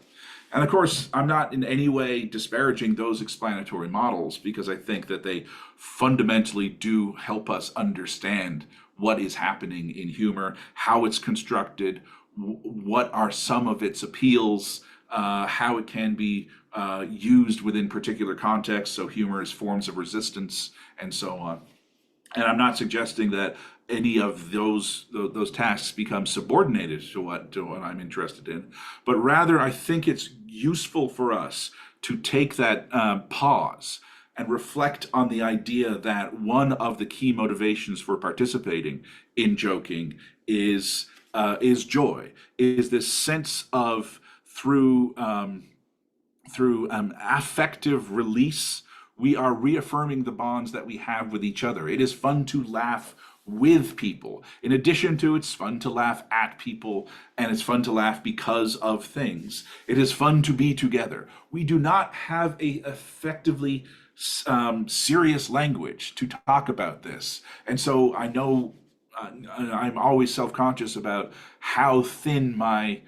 And of course, I'm not in any way disparaging those explanatory models, because I think that they fundamentally do help us understand what is happening in humor, how it's constructed, what are some of its appeals, how it can be used within particular contexts, so humor is forms of resistance, and so on. And I'm not suggesting that any of those tasks become subordinated to what I'm interested in, but rather I think it's useful for us to take that pause and reflect on the idea that one of the key motivations for participating in joking is joy, is this sense of through affective release, we are reaffirming the bonds that we have with each other. It is fun to laugh with people. In addition to it's fun to laugh at people, and it's fun to laugh because of things. It is fun to be together. We do not have a effectively serious language to talk about this. And so I know I'm always self-conscious about how thin my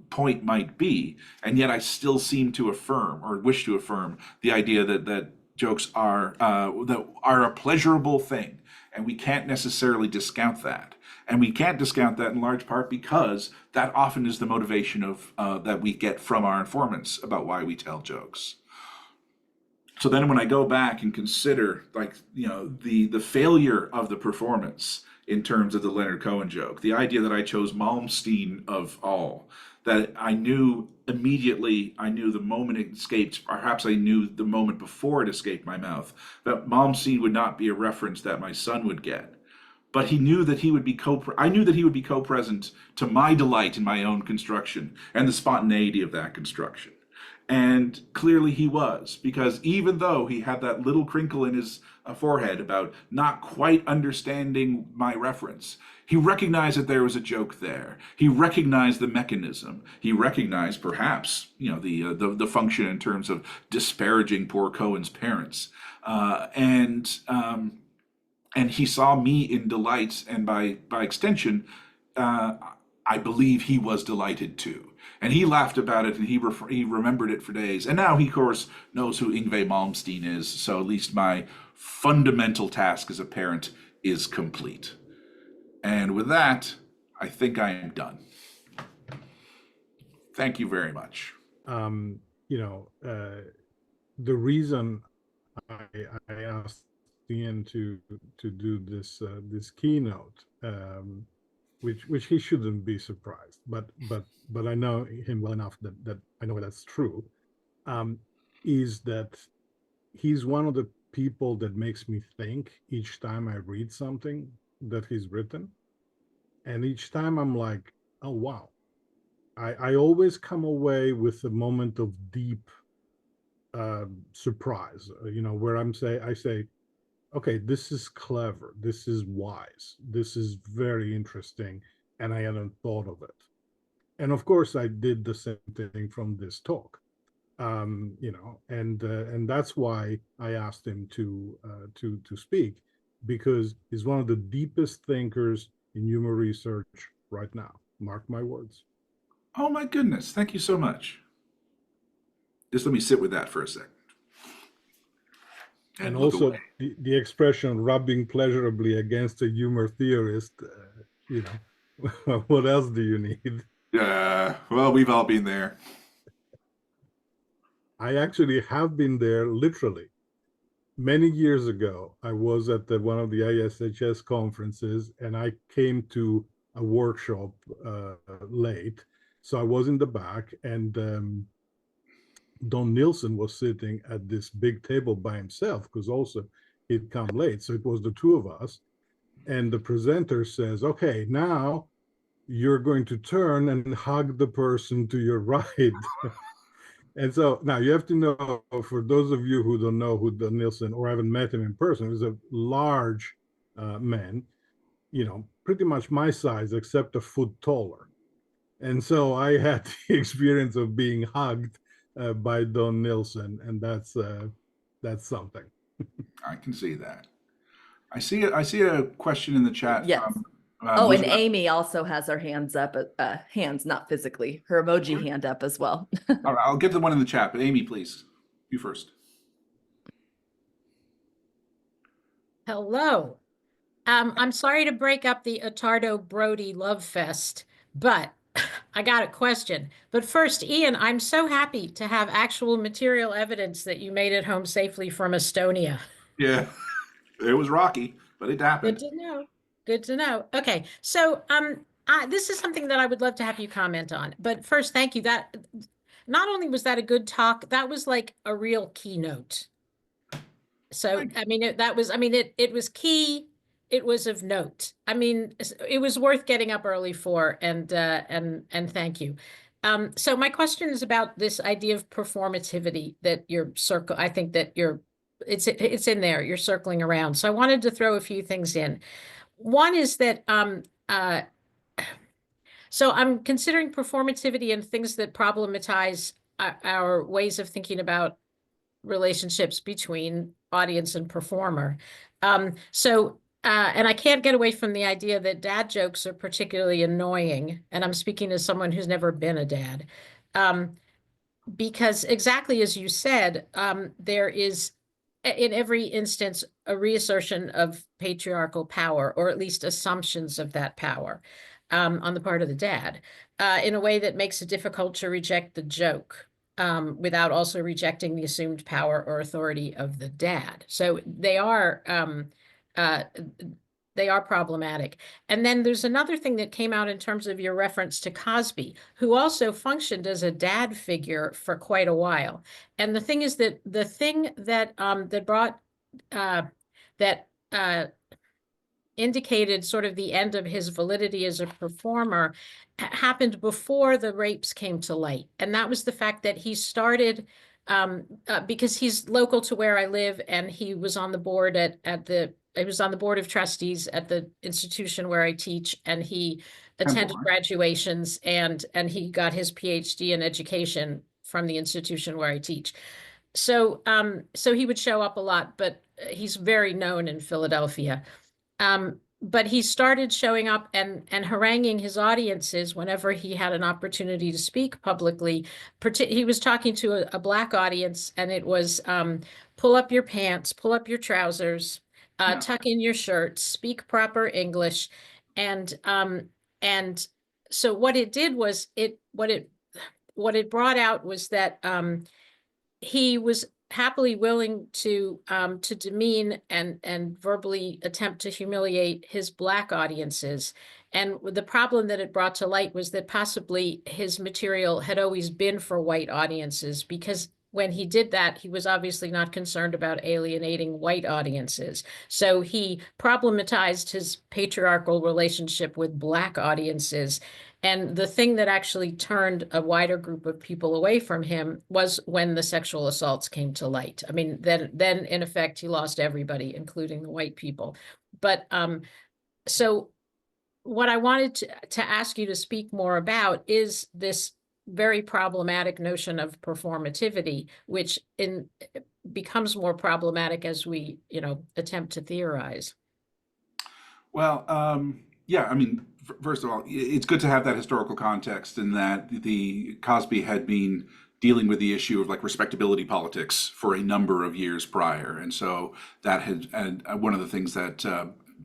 point might be, and yet I still seem to affirm or wish to affirm the idea that jokes are a pleasurable thing, and we can't necessarily discount that. And we can't discount that in large part because that often is the motivation of that we get from our informants about why we tell jokes. So then when I go back and consider, like, the failure of the performance in terms of the Leonard Cohen joke, the idea that I chose Malmsteen of all, that I knew immediately, I knew the moment it escaped, perhaps I knew the moment before it escaped my mouth, that Malmsteen would not be a reference that my son would get. But he knew that he would be I knew that he would be co-present to my delight in my own construction and the spontaneity of that construction. And clearly he was, because even though he had that little crinkle in his forehead about not quite understanding my reference, he recognized that there was a joke there. He recognized the mechanism. He recognized perhaps, the function in terms of disparaging poor Cohen's parents. And he saw me in delight, and by extension, I believe he was delighted too. And he laughed about it, and he remembered it for days. And now he, of course, knows who Yngve Malmsteen is, so at least my fundamental task as a parent is complete. And with that, I think I am done. Thank you very much. The reason I asked Ian to do this keynote, which he shouldn't be surprised, but I know him well enough that I know that's true, is that he's one of the people that makes me think each time I read something that he's written, and each time I'm like, oh wow. I always come away with a moment of deep surprise, where I say, okay, this is clever, this is wise, this is very interesting, and I hadn't thought of it. And of course, I did the same thing from this talk, and that's why I asked him to speak, because he's one of the deepest thinkers in humor research right now. Mark my words. Oh my goodness, thank you so much. Just let me sit with that for a second. And also the expression rubbing pleasurably against a humor theorist, what else do you need? Well, we've all been there. I actually have been there literally. Many years ago, I was at one of the ISHS conferences, and I came to a workshop late. So I was in the back, and Don Nilsson was sitting at this big table by himself, because also he'd come late. So it was the two of us. And the presenter says, okay, now you're going to turn and hug the person to your right. And so now you have to know, for those of you who don't know who Don Nilsson, or haven't met him in person, he's a large man, pretty much my size, except a foot taller. And so I had the experience of being hugged by Don Nilsson, and that's something. I can see that. I see a question in the chat. Yes. From, and Amy also has her hands up, hands, not physically, her emoji hand up as well. All right, I'll get to the one in the chat, but Amy, please, you first. Hello. I'm sorry to break up the Attardo-Brodie love fest, but I got a question. But first, Ian, I'm so happy to have actual material evidence that you made it home safely from Estonia. Yeah, it was rocky, but it happened. Good to know. Good to know. Okay, so this is something that I would love to have you comment on. But first, thank you. not only was that a good talk, that was like a real keynote. So, I mean, it was key. It was of note. I mean, it was worth getting up early for, and thank you. So my question is about this idea of performativity that I think that it's in there, you're circling around. So I wanted to throw a few things in. One is that, so I'm considering performativity and things that problematize our ways of thinking about relationships between audience and performer. And I can't get away from the idea that dad jokes are particularly annoying. And I'm speaking as someone who's never been a dad. Because exactly as you said, there is in every instance a reassertion of patriarchal power, or at least assumptions of that power on the part of the dad, in a way that makes it difficult to reject the joke. Without also rejecting the assumed power or authority of the dad. So they are problematic. And then there's another thing that came out in terms of your reference to Cosby, who also functioned as a dad figure for quite a while. And the thing is that the thing that indicated sort of the end of his validity as a performer happened before the rapes came to light. And that was the fact that he started, because he's local to where I live, and he was on the board he was on the board of trustees at the institution where I teach, and he attended graduations, and he got his PhD in education from the institution where I teach. So, so he would show up a lot, but he's very known in Philadelphia. But he started showing up and haranguing his audiences whenever he had an opportunity to speak publicly. He was talking to a Black audience, and it was pull up your pants, pull up your trousers, tuck in your shirt, speak proper English. And so what it did was what it brought out was that he was happily willing to demean and verbally attempt to humiliate his Black audiences. And the problem that it brought to light was that possibly his material had always been for white audiences, because when he did that, he was obviously not concerned about alienating white audiences. So he problematized his patriarchal relationship with Black audiences. And the thing that actually turned a wider group of people away from him was when the sexual assaults came to light. I mean, then in effect, he lost everybody, including the white people. But so what I wanted to ask you to speak more about is this very problematic notion of performativity, which becomes more problematic as we, attempt to theorize. Well, yeah, I mean, first of all, it's good to have that historical context, in that the Cosby had been dealing with the issue of like respectability politics for a number of years prior. And so that had, and one of the things that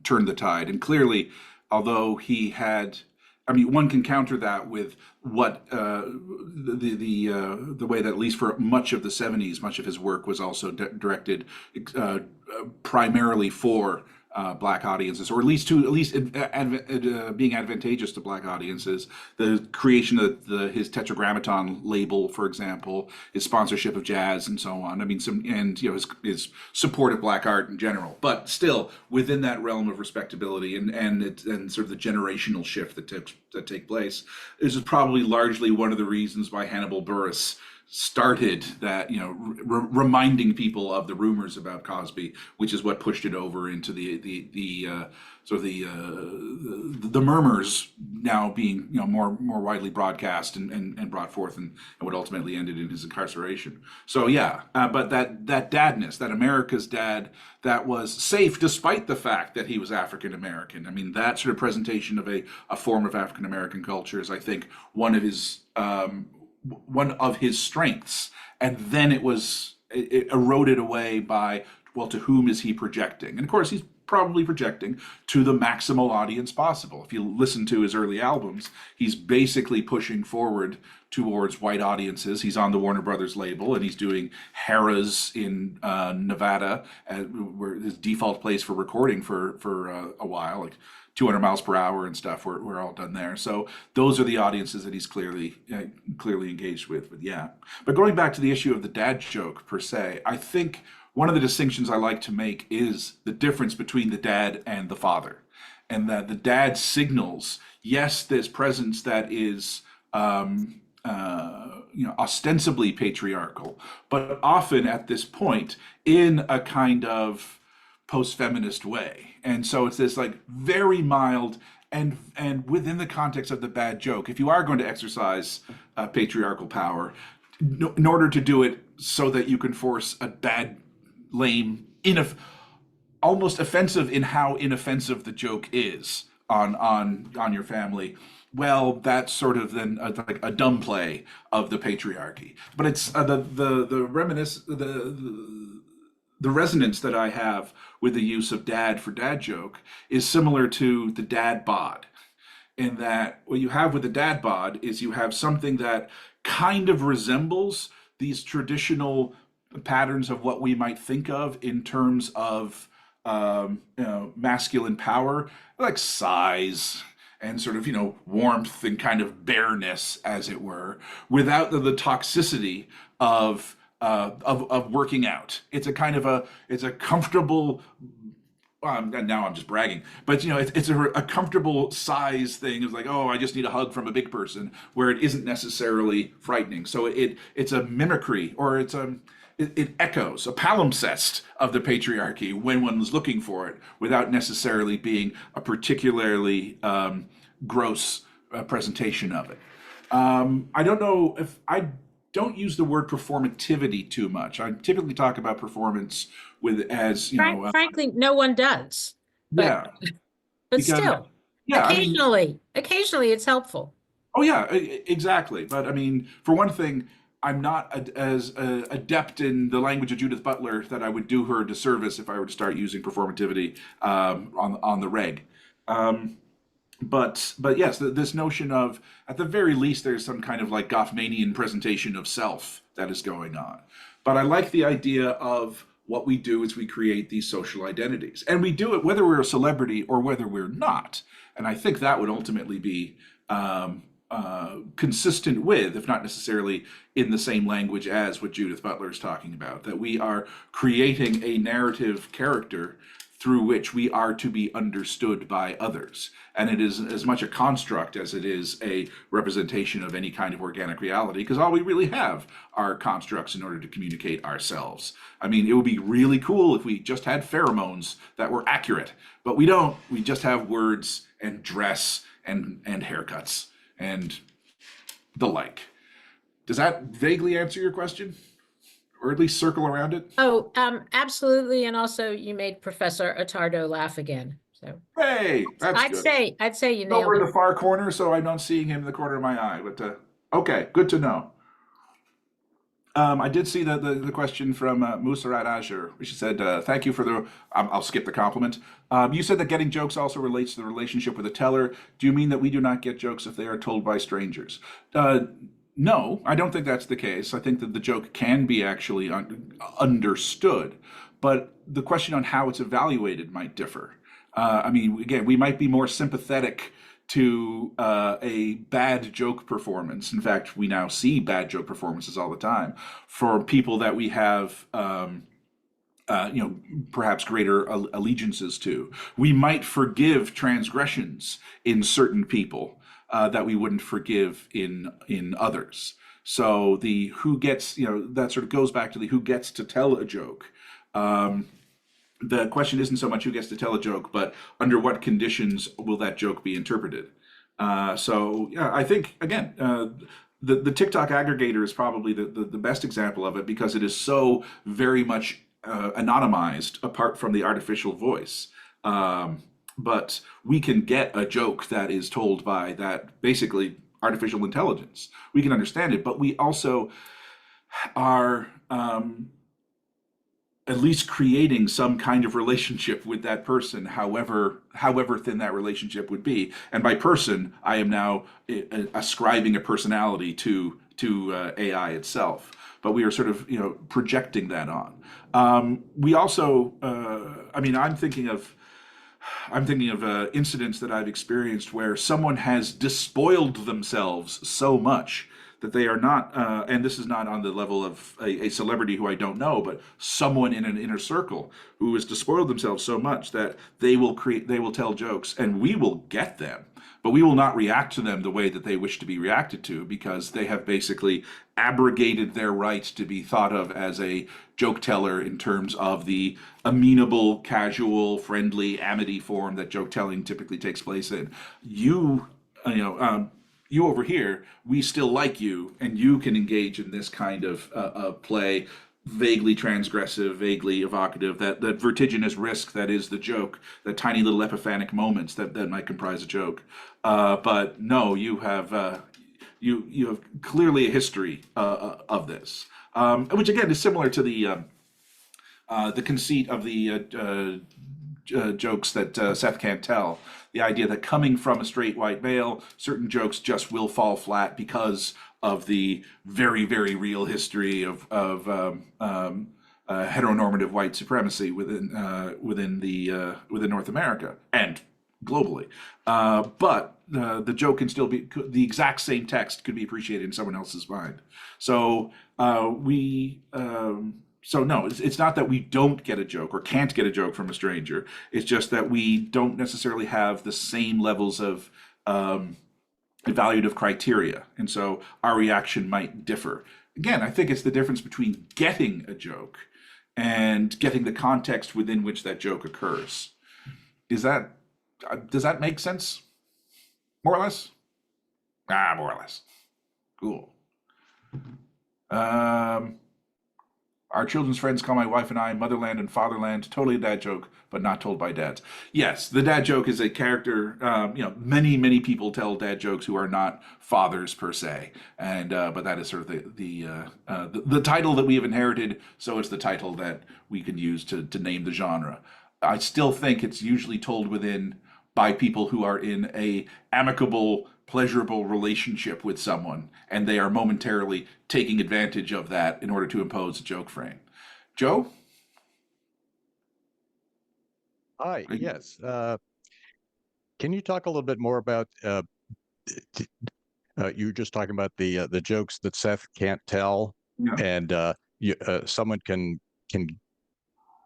turned the tide. And clearly, although he had, I mean, one can counter that with what the way that, at least for much of the 70s, much of his work was also directed primarily for Black audiences, or at least being advantageous to Black audiences. The creation of his Tetragrammaton label, for example, his sponsorship of jazz and so on. I mean, his support of Black art in general, but still within that realm of respectability and sort of the generational shift that take place. This is probably largely one of the reasons why Hannibal Buress started that, reminding people of the rumors about Cosby, which is what pushed it over into the murmurs now being, more widely broadcast and brought forth, and what ultimately ended in his incarceration. So yeah, but that dadness, that America's dad, that was safe despite the fact that he was African American. I mean, that sort of presentation of a form of African American culture is, I think, one of his strengths. And then it eroded away by, well, to whom is he projecting? And of course, he's probably projecting to the maximal audience possible. If you listen to his early albums, he's basically pushing forward towards white audiences. He's on the Warner Brothers label, and he's doing Harrah's in Nevada, where his default place for recording for a while, like 200 miles per hour and stuff. We're all done there. So those are the audiences that he's clearly engaged with. But yeah, but going back to the issue of the dad joke per se, I think one of the distinctions I like to make is the difference between the dad and the father, and that the dad signals, yes, this presence that is ostensibly patriarchal, but often at this point in a kind of post-feminist way. And so it's this like very mild and within the context of the bad joke, if you are going to exercise patriarchal power, in order to do it so that you can force a bad, lame, almost offensive in how inoffensive the joke is on your family, well, that's sort of then like a dumb play of the patriarchy. But it's the resonance that I have with the use of dad for dad joke is similar to the dad bod, in that what you have with the dad bod is you have something that kind of resembles these traditional patterns of what we might think of in terms of masculine power, like size and sort of warmth and kind of bareness, as it were, without the toxicity of working out. It's a kind of it's a comfortable. Now I'm just bragging, but it's a comfortable size thing. It's like, oh, I just need a hug from a big person, where it isn't necessarily frightening. So it's a mimicry, or it echoes a palimpsest of the patriarchy when one's looking for it, without necessarily being a particularly gross presentation of it. I don't know if I don't use the word performativity too much. I typically talk about performance frankly, no one does. But, yeah, but because, still, yeah, occasionally it's helpful. Oh yeah, exactly. But I mean, for one thing, I'm not as adept in the language of Judith Butler that I would do her a disservice if I were to start using performativity on the reg. But yes, this notion of, at the very least, there's some kind of like Goffmanian presentation of self that is going on. But I like the idea of what we do is we create these social identities, and we do it whether we're a celebrity or whether we're not. And I think that would ultimately be consistent with, if not necessarily in the same language as what Judith Butler is talking about, that we are creating a narrative character through which we are to be understood by others. And it is as much a construct as it is a representation of any kind of organic reality, because all we really have are constructs in order to communicate ourselves. I mean, it would be really cool if we just had pheromones that were accurate, but we don't. We just have words and dress and haircuts and the like. Does that vaguely answer your question? Or at least circle around it? Oh, absolutely. And also you made Professor Attardo laugh again. So hey, that's good. I'd say you No, nailed we're in it. the far corner, so I'm not seeing him in the corner of my eye. But okay, good to know. I did see the question from Musarat Azure, which said, thank you for the, I'll skip the compliment. You said that getting jokes also relates to the relationship with the teller. Do you mean that we do not get jokes if they are told by strangers? No, I don't think that's the case. I think that the joke can be actually understood, but the question on how it's evaluated might differ. I mean, again, we might be more sympathetic to a bad joke performance. In fact, we now see bad joke performances all the time for people that we have, perhaps greater allegiances to. We might forgive transgressions in certain people that we wouldn't forgive in others. So the who gets, that sort of goes back to the who gets to tell a joke. The question isn't so much who gets to tell a joke, but under what conditions will that joke be interpreted? So yeah, I think, again, the TikTok aggregator is probably the best example of it, because it is so very much anonymized apart from the artificial voice. But we can get a joke that is told by that basically artificial intelligence. We can understand it, but we also are at least creating some kind of relationship with that person, however thin that relationship would be. And by person, I am now ascribing a personality to AI itself. But we are sort of projecting that on. We also, I mean, I'm thinking of incidents that I've experienced where someone has despoiled themselves so much that they are not, and this is not on the level of a celebrity who I don't know, but someone in an inner circle who has despoiled themselves so much that they will tell jokes and we will get them, but we will not react to them the way that they wish to be reacted to, because they have basically abrogated their right to be thought of as a joke teller in terms of the amenable, casual, friendly, amity form that joke telling typically takes place in. You over here, we still like you, and you can engage in this kind of play, vaguely transgressive, vaguely evocative, that vertiginous risk that is the joke, the tiny little epiphanic moments that might comprise a joke. But no, you have clearly a history of this, which again is similar to the conceit of the jokes that Seth can't tell. The idea that coming from a straight white male, certain jokes just will fall flat because of the very, very real history of heteronormative white supremacy within North America and globally. But the joke can still be, the exact same text could be appreciated in someone else's mind. So so no, it's not that we don't get a joke or can't get a joke from a stranger. It's just that we don't necessarily have the same levels of evaluative criteria. And so our reaction might differ. Again, I think it's the difference between getting a joke and getting the context within which that joke occurs. Does that make sense? More or less? More or less. Cool. Our children's friends call my wife and I motherland and fatherland. Totally a dad joke, but not told by dads. Yes, the dad joke is a character. Many people tell dad jokes who are not fathers per se, and but that is sort of the title that we have inherited. So it's the title that we can use to name the genre. I still think it's usually told by people who are in a amicable, pleasurable relationship with someone, and they are momentarily taking advantage of that in order to impose a joke frame. Joe? Hi, yes. Can you talk a little bit more about you were just talking about the jokes that Seth can't tell, Yeah. and someone can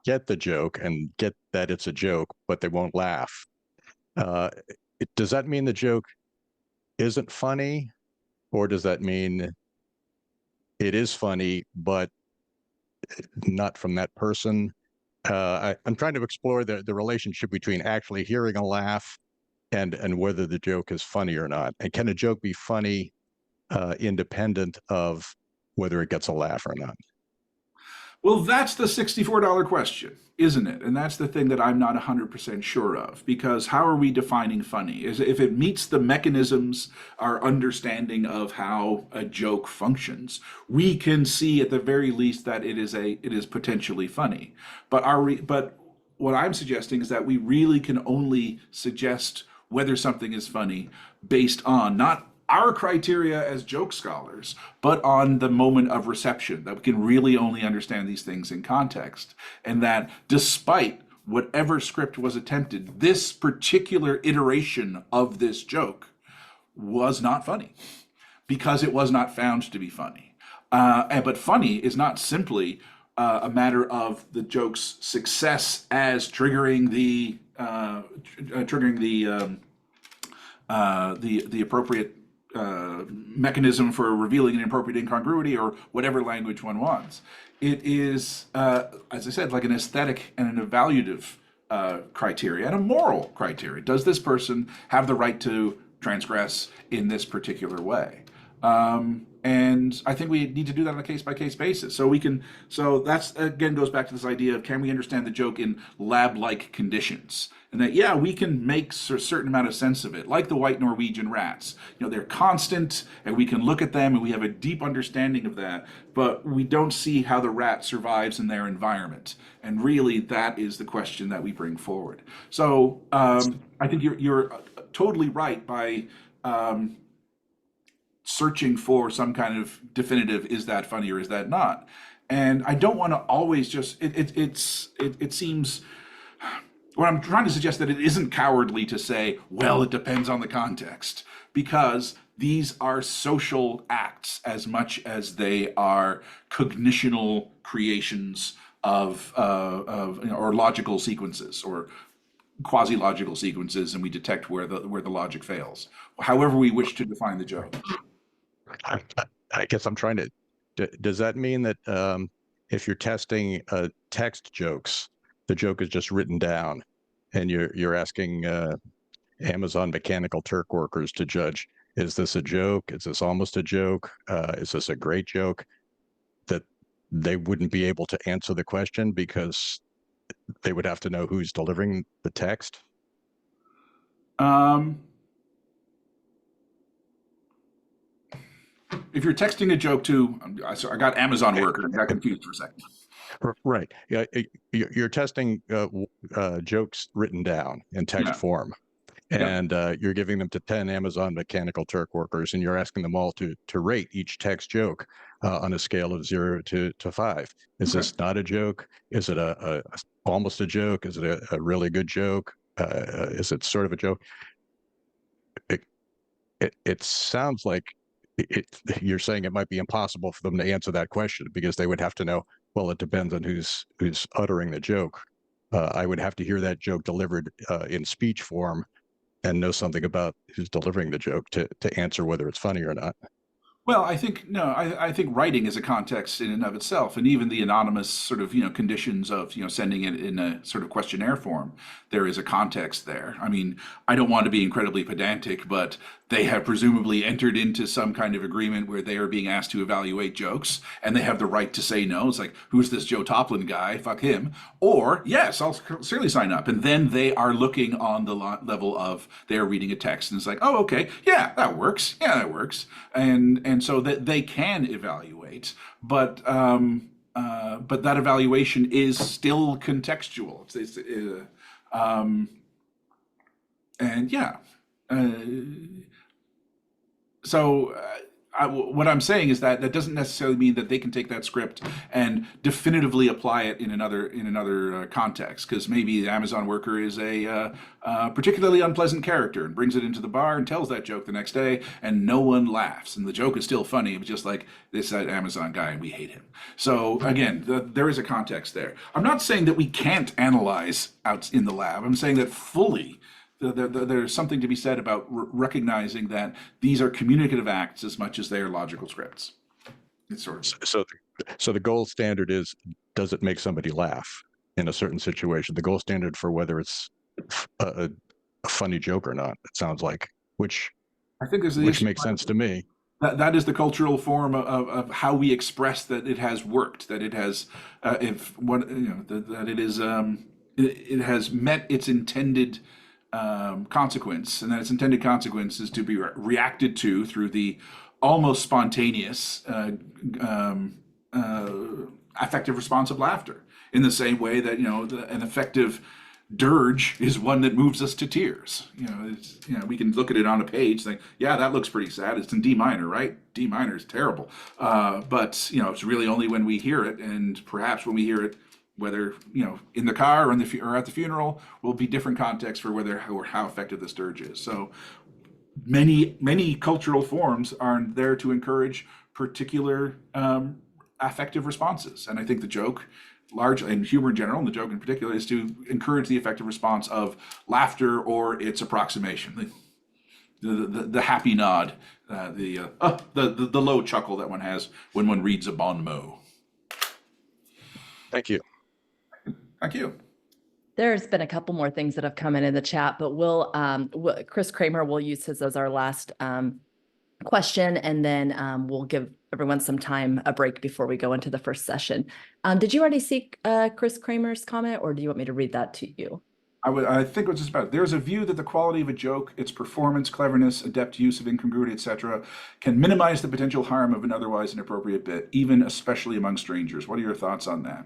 get the joke and get that it's a joke, but they won't laugh. Does that mean the joke isn't funny, or does that mean it is funny but not from that person? I'm trying to explore the relationship between actually hearing a laugh and whether the joke is funny or not. And can a joke be funny independent of whether it gets a laugh or not? Well, that's the $64 question, isn't it? And that's the thing that I'm not 100% sure of, because how are we defining funny? If it meets the mechanisms, our understanding of how a joke functions, we can see at the very least that it is potentially funny. But what I'm suggesting is that we really can only suggest whether something is funny based on not our criteria as joke scholars, but on the moment of reception, that we can really only understand these things in context. And that despite whatever script was attempted, this particular iteration of this joke was not funny because it was not found to be funny. But funny is not simply a matter of the joke's success as triggering the appropriate mechanism for revealing an appropriate incongruity, or whatever language one wants. It is, as I said, like an aesthetic and an evaluative criteria and a moral criteria. Does this person have the right to transgress in this particular way? And I think we need to do that on a case-by-case basis. So that's, again, goes back to this idea of, can we understand the joke in lab-like conditions? And that, yeah, we can make a certain amount of sense of it, like the white Norwegian rats. They're constant, and we can look at them, and we have a deep understanding of that, but we don't see how the rat survives in their environment. And really, that is the question that we bring forward. So I think you're totally right by searching for some kind of definitive, is that funny or is that not? And I don't want to always just, it seems, what I'm trying to suggest that it isn't cowardly to say, well, it depends on the context, because these are social acts as much as they are cognitional creations of or logical sequences or quasi-logical sequences, and we detect where the logic fails, however we wish to define the joke. I guess I'm trying to, does that mean that if you're testing text jokes, the joke is just written down and you're asking Amazon Mechanical Turk workers to judge, is this a joke? Is this almost a joke? Is this a great joke? That they wouldn't be able to answer the question because they would have to know who's delivering the text? If you're texting a joke to, I got Amazon worker, got confused for a second. Right. Yeah, you're testing jokes written down in text form, and you're giving them to 10 Amazon Mechanical Turk workers, and you're asking them all to rate each text joke on a scale of 0 to 5. Is this not a joke? Is it a almost a joke? Is it a really good joke? Is it sort of a joke? It sounds like you're saying it might be impossible for them to answer that question because they would have to know, well, it depends on who's uttering the joke. I would have to hear that joke delivered in speech form and know something about who's delivering the joke to answer whether it's funny or not. Well, I think I think writing is a context in and of itself, and even the anonymous sort of conditions of sending it in a sort of questionnaire form, there is a context there. I mean, I don't want to be incredibly pedantic, but they have presumably entered into some kind of agreement where they are being asked to evaluate jokes, and they have the right to say no. It's like, who's this Joe Toplin guy? Fuck him. Or yes, I'll certainly sign up. And then they are looking on the level of they are reading a text, and it's like, oh, okay, yeah, that works. Yeah, that works. And so that they can evaluate, but that evaluation is still contextual. And yeah. What I'm saying is that doesn't necessarily mean that they can take that script and definitively apply it in another context, because maybe the Amazon worker is a particularly unpleasant character and brings it into the bar and tells that joke the next day, and no one laughs, and the joke is still funny, but just like this Amazon guy, and we hate him. So again, there is a context there. I'm not saying that we can't analyze out in the lab. I'm saying that fully. There's something to be said about recognizing that these are communicative acts as much as they are logical scripts. It's sort of so the gold standard is, does it make somebody laugh in a certain situation? The gold standard for whether it's a funny joke or not, it sounds like, which I think which makes sense to me. That is the cultural form of how we express that it has worked, that it has that it is it has met its intended consequence, and that its intended consequence is to be reacted to through the almost spontaneous affective response of laughter, in the same way that an effective dirge is one that moves us to tears. We can look at it on a page, think, yeah, that looks pretty sad. It's in D minor, right? D minor is terrible, but it's really only when we hear it, and perhaps when we hear it, whether in the car or at the funeral, will be different contexts for whether or how effective this dirge is. So many cultural forms are there to encourage particular affective responses, and I think the joke, largely, and humor in general, and the joke in particular, is to encourage the effective response of laughter or its approximation, the happy nod, the low chuckle that one has when one reads a bon mot. Thank you. Thank you. There's been a couple more things that have come in the chat, but Chris Kramer will use his as our last question, and then we'll give everyone some time, a break before we go into the first session. Did you already see Chris Kramer's comment, or do you want me to read that to you? I think it was just about, there's a view that the quality of a joke, its performance, cleverness, adept use of incongruity, etc., can minimize the potential harm of an otherwise inappropriate bit, even especially among strangers. What are your thoughts on that?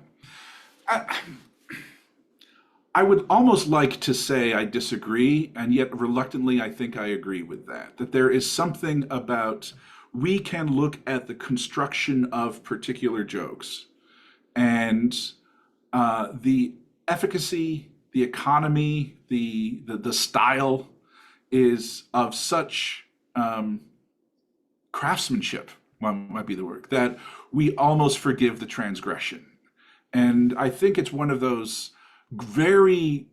I would almost like to say I disagree, and yet reluctantly I think I agree with that. That there is something about, we can look at the construction of particular jokes and the efficacy, the economy, the style is of such craftsmanship, might be the word, that we almost forgive the transgression. And I think it's one of those very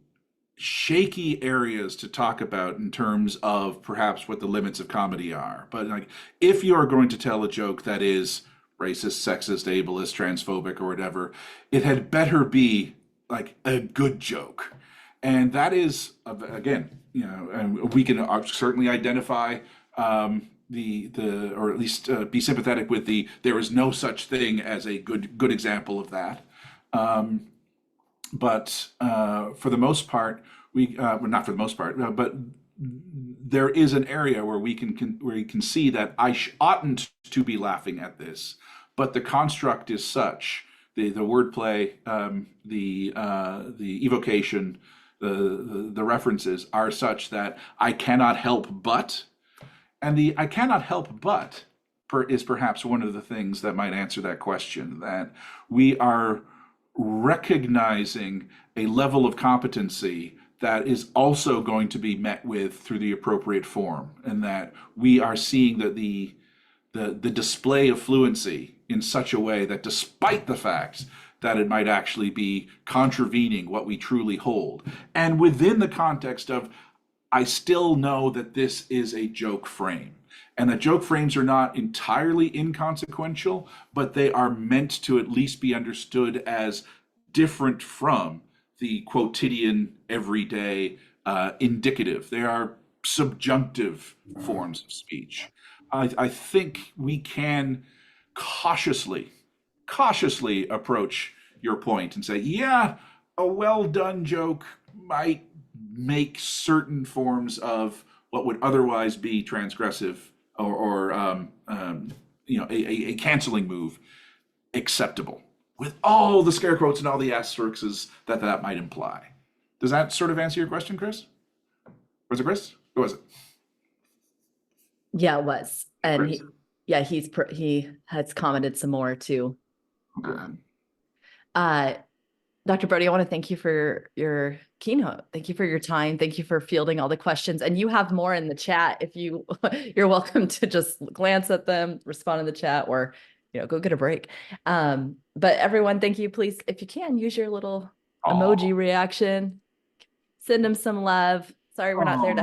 shaky areas to talk about in terms of perhaps what the limits of comedy are. But like, if you're going to tell a joke that is racist, sexist, ableist, transphobic, or whatever, it had better be like a good joke. And that is, again, you know, and we can certainly identify or at least be sympathetic with there is no such thing as a good example of that. But for the most part, well, not for the most part, but there is an area where we can see that I oughtn't to be laughing at this, but the construct is such, the wordplay, the evocation, the references are such that I cannot help but, and the I cannot help but is perhaps one of the things that might answer that question, that we are recognizing a level of competency that is also going to be met with through the appropriate form, and that we are seeing that the display of fluency in such a way that, despite the fact that it might actually be contravening what we truly hold, and within the context of, I still know that this is a joke frame, and that joke frames are not entirely inconsequential, but they are meant to at least be understood as different from the quotidian, everyday, indicative. They are subjunctive forms of speech. I think we can cautiously approach your point and say, yeah, a well done joke might make certain forms of what would otherwise be transgressive or you know, a canceling move acceptable, with all the scare quotes and all the asterisks that might imply. Does that sort of answer your question, Chris? Was it Chris? Who was it? Yeah, it was. And Chris. he has commented some more too. Okay. Dr. Brodie, I want to thank you for your keynote. Thank you for your time. Thank you for fielding all the questions. And you have more in the chat. If you're welcome to just glance at them, respond in the chat, or go get a break. But everyone, thank you. Please, if you can, use your little emoji reaction. Send them some love. Sorry, we're not there to